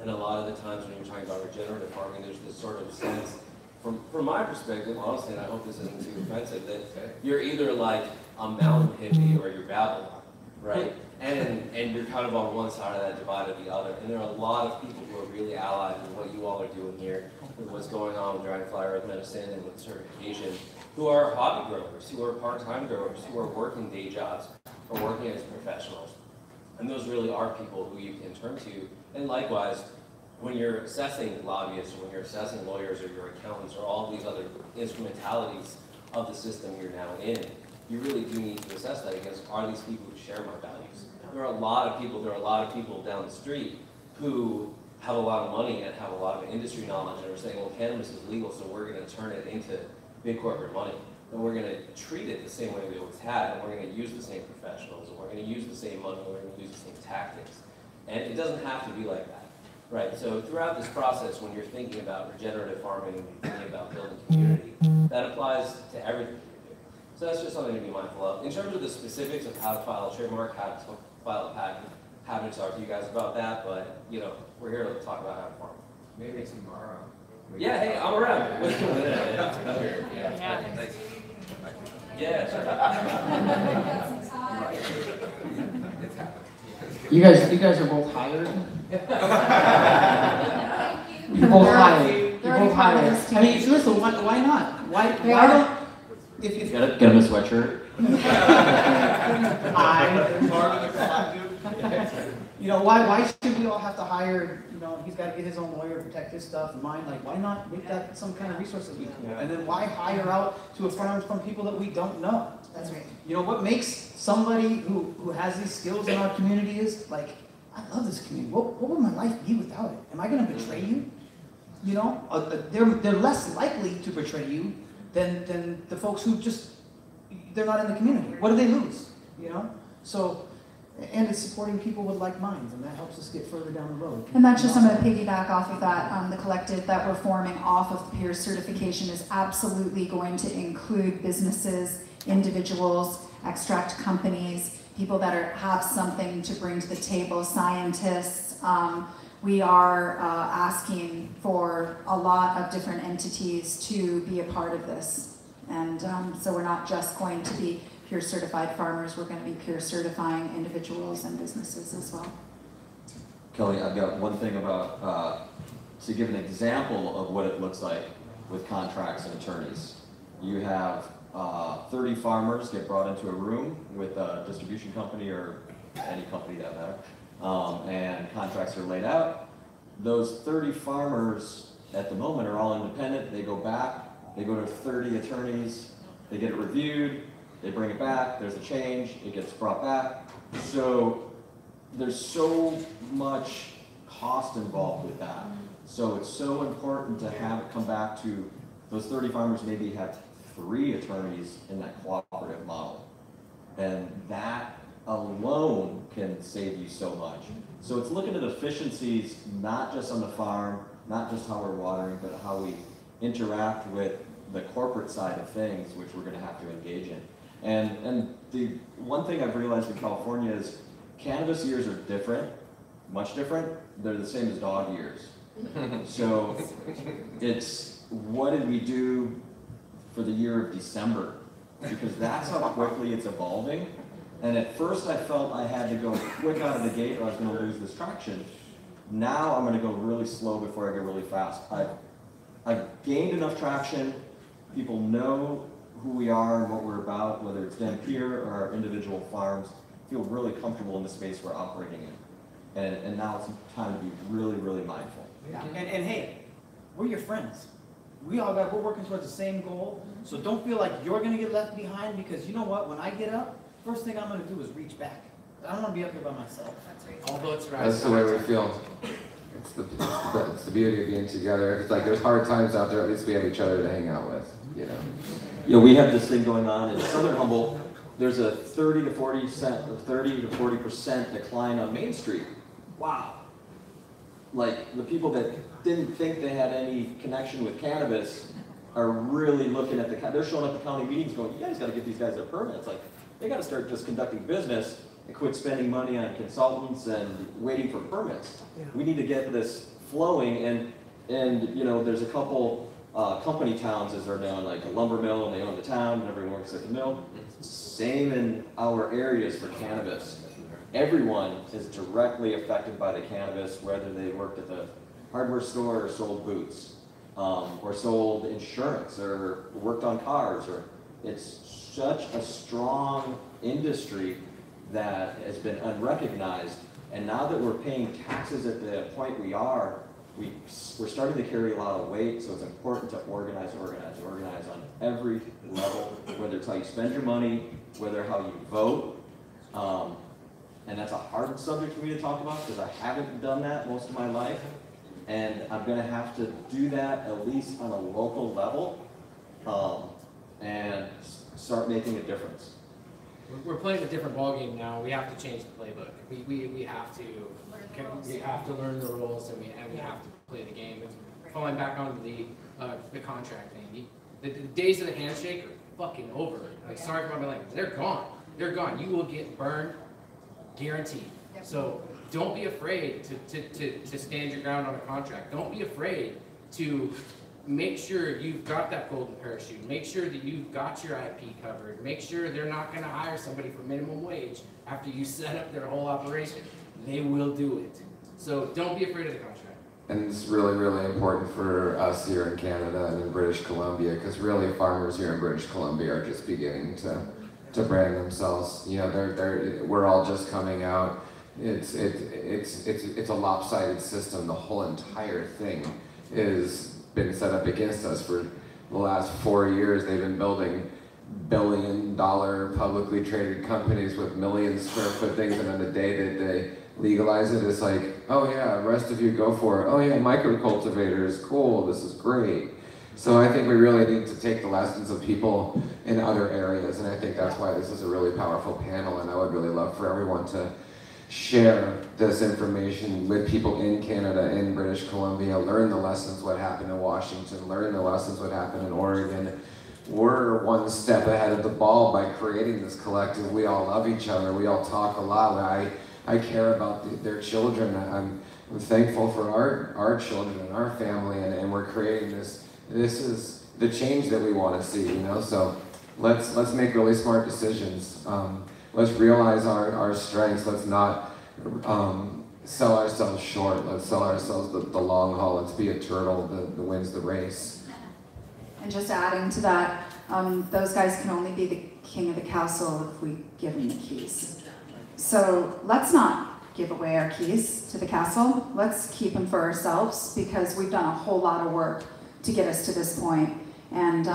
And a lot of the times when you're talking about regenerative farming, there's this sort of sense, from my perspective, honestly, and I hope this isn't too offensive, that you're either like a mountain hippie or you're Babylon, right? And you're kind of on one side of that divide or the other. And there are a lot of people who are really allied with what you all are doing here, with what's going on with Dragonfly Earth Medicine and with certification, who are hobby growers, who are part-time growers, who are working day jobs, or working as professionals. And those really are people who you can turn to. And likewise, when you're assessing lobbyists, or when you're assessing lawyers, or your accountants, or all these other instrumentalities of the system you're now in, you really do need to assess that against, are these people who share my values? There are a lot of people down the street who have a lot of money and have a lot of industry knowledge and are saying, well, cannabis is legal, so we're going to turn it into big corporate money. and we're gonna treat it the same way we always had, and we're gonna use the same professionals, and we're gonna use the same money, and we're gonna use the same tactics. And it doesn't have to be like that, right? So throughout this process, when you're thinking about regenerative farming, when you're thinking about building community, that applies to everything you do. So that's just something to be mindful of. In terms of the specifics of how to file a trademark, how to file a patent, happy to talk to you guys about that, but you know, we're here to talk about how to farm. Maybe tomorrow. Yeah, hey, I'm around. You guys are both hired. You're both hired. You're both hired. I mean, listen, why not? Why don't? If you Get him a sweatshirt. You know, why should we all have to hire, you know, he's got to get his own lawyer to protect his stuff and mine, like, why not make that some kind of resource that we can? And then why hire out to a firm from people that we don't know? That's right. You know, what makes somebody who has these skills in our community is, like, I love this community. What would my life be without it? Am I going to betray you? You know, they're less likely to betray you than the folks who just, they're not in the community. What do they lose? You know? So, and it's supporting people with like minds, and that helps us get further down the road. And that's just, I'm going to piggyback off of that. The collective that we're forming off of the peer certification is absolutely going to include businesses, individuals, extract companies, people that have something to bring to the table, scientists. We are asking for a lot of different entities to be a part of this. And so we're not just going to be peer certified farmers, we're going to be peer certifying individuals and businesses as well. Kelly, I've got one thing about, to give an example of what it looks like with contracts and attorneys. You have 30 farmers get brought into a room with a distribution company or any company that matter, and contracts are laid out. Those 30 farmers at the moment are all independent. They go back, they go to 30 attorneys, they get it reviewed, they bring it back, there's a change, it gets brought back. So there's so much cost involved with that. So it's so important to have it come back to those 30 farmers maybe have 3 attorneys in that cooperative model. And that alone can save you so much. So it's looking at efficiencies, not just on the farm, not just how we're watering, but how we interact with the corporate side of things, which we're gonna have to engage in. And the one thing I've realized in California is cannabis years are different, much different. They're the same as dog years. So it's, what did we do for the year of December? Because that's how quickly it's evolving. And at first I felt I had to go quick out of the gate or I was gonna lose this traction. Now I'm gonna go really slow before I go really fast. I've gained enough traction. People know who we are and what we're about, whether it's DEM peer or our individual farms, feel really comfortable in the space we're operating in. And now it's time to be really, really mindful. Yeah. And hey, we're your friends. We're working towards the same goal. So don't feel like you're gonna get left behind, because you know what, when I get up, first thing I'm gonna do is reach back. I don't wanna be up here by myself. That's right. All boats rise. That's the way we feel. It's the beauty of being together. It's like there's hard times out there, at least we have each other to hang out with, you know. You know, we have this thing going on in Southern Humboldt. There's a 30 to 40% decline on Main Street. Wow. Like, the people that didn't think they had any connection with cannabis are really looking at they're showing up at county meetings going, you guys gotta get these guys their permits. Like, they gotta start just conducting business and quit spending money on consultants and waiting for permits. Yeah. We need to get this flowing, and you know, there's a couple company towns as they're known, like a lumber mill, and they own the town, and everyone works at the mill. Same in our areas for cannabis. Everyone is directly affected by the cannabis, whether they worked at the hardware store or sold boots, or sold insurance, or worked on cars, or it's such a strong industry that has been unrecognized. And now that we're paying taxes at the point we are, we're starting to carry a lot of weight, so it's important to organize on every level, whether it's how you spend your money, whether how you vote. And that's a hard subject for me to talk about because I haven't done that most of my life. And I'm gonna have to do that at least on a local level. and start making a difference. We're playing a different ballgame now. We have to change the playbook. We have to learn the rules, and we have to play the game. It's falling back onto the contract thing. The days of the handshake are fucking over. Like, sorry for my language. They're gone. They're gone. You will get burned, guaranteed. So don't be afraid to stand your ground on a contract. Don't be afraid to make sure you've got that golden parachute. Make sure that you've got your IP covered. Make sure they're not going to hire somebody for minimum wage after you set up their whole operation. They will do it. So don't be afraid of the contract. And it's really, really important for us here in Canada and in British Columbia, because really farmers here in British Columbia are just beginning to brand themselves. You know, we're all just coming out. It's a lopsided system. The whole entire thing is been set up against us for the last 4 years. They've been building billion-dollar publicly traded companies with million square foot things, and on the day that they legalize it, it's like, oh yeah, the rest of you go for it. Oh yeah, microcultivators, cool, this is great. So I think we really need to take the lessons of people in other areas, and I think that's why this is a really powerful panel, and I would really love for everyone to share this information with people in Canada, in British Columbia, learn the lessons what happened in Washington, learn the lessons what happened in Oregon. We're one step ahead of the ball by creating this collective. We all love each other, we all talk a lot. I care about their children. I'm thankful for our children and our family, and we're creating this. This is the change that we want to see, you know? So let's make really smart decisions. Let's realize our strengths. Let's not sell ourselves short. Let's sell ourselves the long haul. Let's be a turtle that wins the race. And just adding to that, those guys can only be the king of the castle if we give them the keys. So let's not give away our keys to the castle. Let's keep them for ourselves, because we've done a whole lot of work to get us to this point. And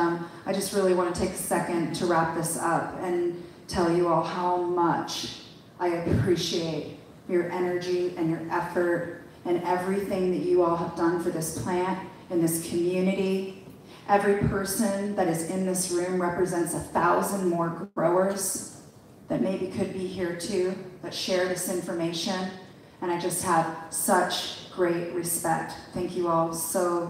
I just really want to take a second to wrap this up and tell you all how much I appreciate your energy and your effort and everything that you all have done for this plant and this community. Every person that is in this room represents 1,000 more growers that maybe could be here too, that share this information. And I just have such great respect. Thank you all so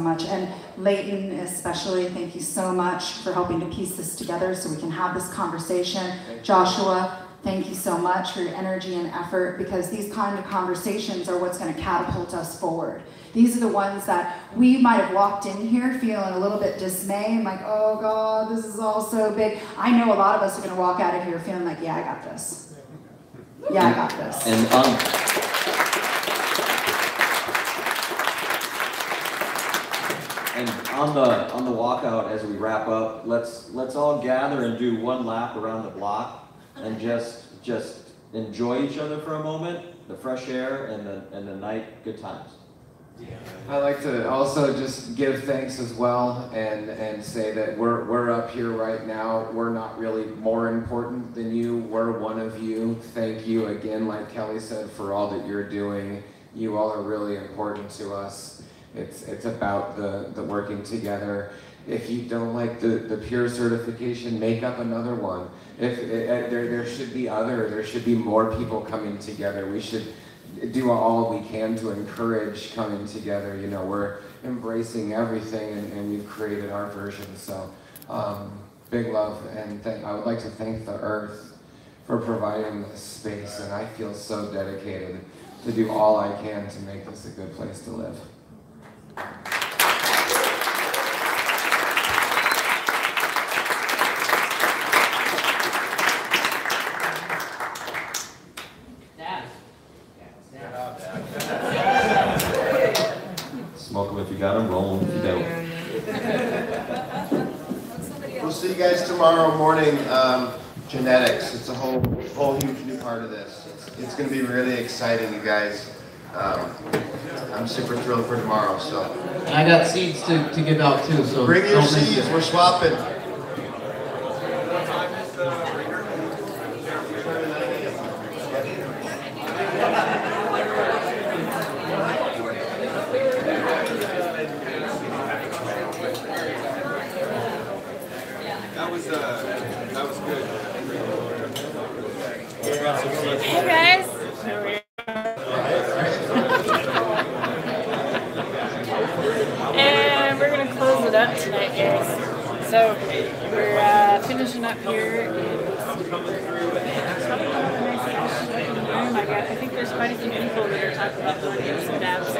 much. And Leighton especially, thank you so much for helping to piece this together so we can have this conversation. Joshua, thank you so much for your energy and effort, because these kind of conversations are what's going to catapult us forward. These are the ones that we might have walked in here feeling a little bit dismayed, like, oh God, this is all so big. I know a lot of us are going to walk out of here feeling like, yeah, I got this. Yeah, I got this. And on the walkout, as we wrap up, let's all gather and do one lap around the block and just enjoy each other for a moment, the fresh air and the night, good times. I'd like to also just give thanks as well and say that we're up here right now. We're not really more important than you. We're one of you. Thank you again, like Kelly said, for all that you're doing. You all are really important to us. It's about the working together. If you don't like the peer certification, make up another one. There should be more people coming together. We should do all we can to encourage coming together. You know, we're embracing everything, and we've created our version. So big love, and I would like to thank the Earth for providing this space, and I feel so dedicated to do all I can to make this a good place to live. Smoke them if you got them, roll them if you don't. We'll see you guys tomorrow morning. Genetics, it's a whole huge new part of this. It's going to be really exciting, you guys. I'm super thrilled for tomorrow. So I got seeds to give out too. So bring your seeds. We're swapping. That was good. Hey guys! And we're gonna close it up tonight, guys. So we're finishing up here I think there's quite a few people that are talking about going into some dabs.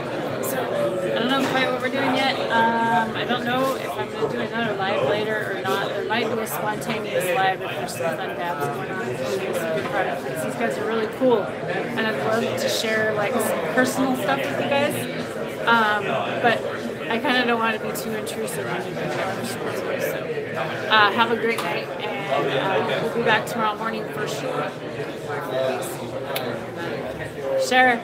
So I don't know quite what we're doing yet. I don't know if I'm going to do another live later or not. There might be a spontaneous live if there's some fun dabs going on. These guys are really cool, and I'd love to share like some personal stuff with you guys. But I kind of don't want to be too intrusive on you guys. So have a great night, and we'll be back tomorrow morning for sure. Share it,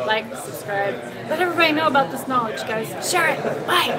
like, subscribe. Let everybody know about this knowledge, guys. Share it. Bye.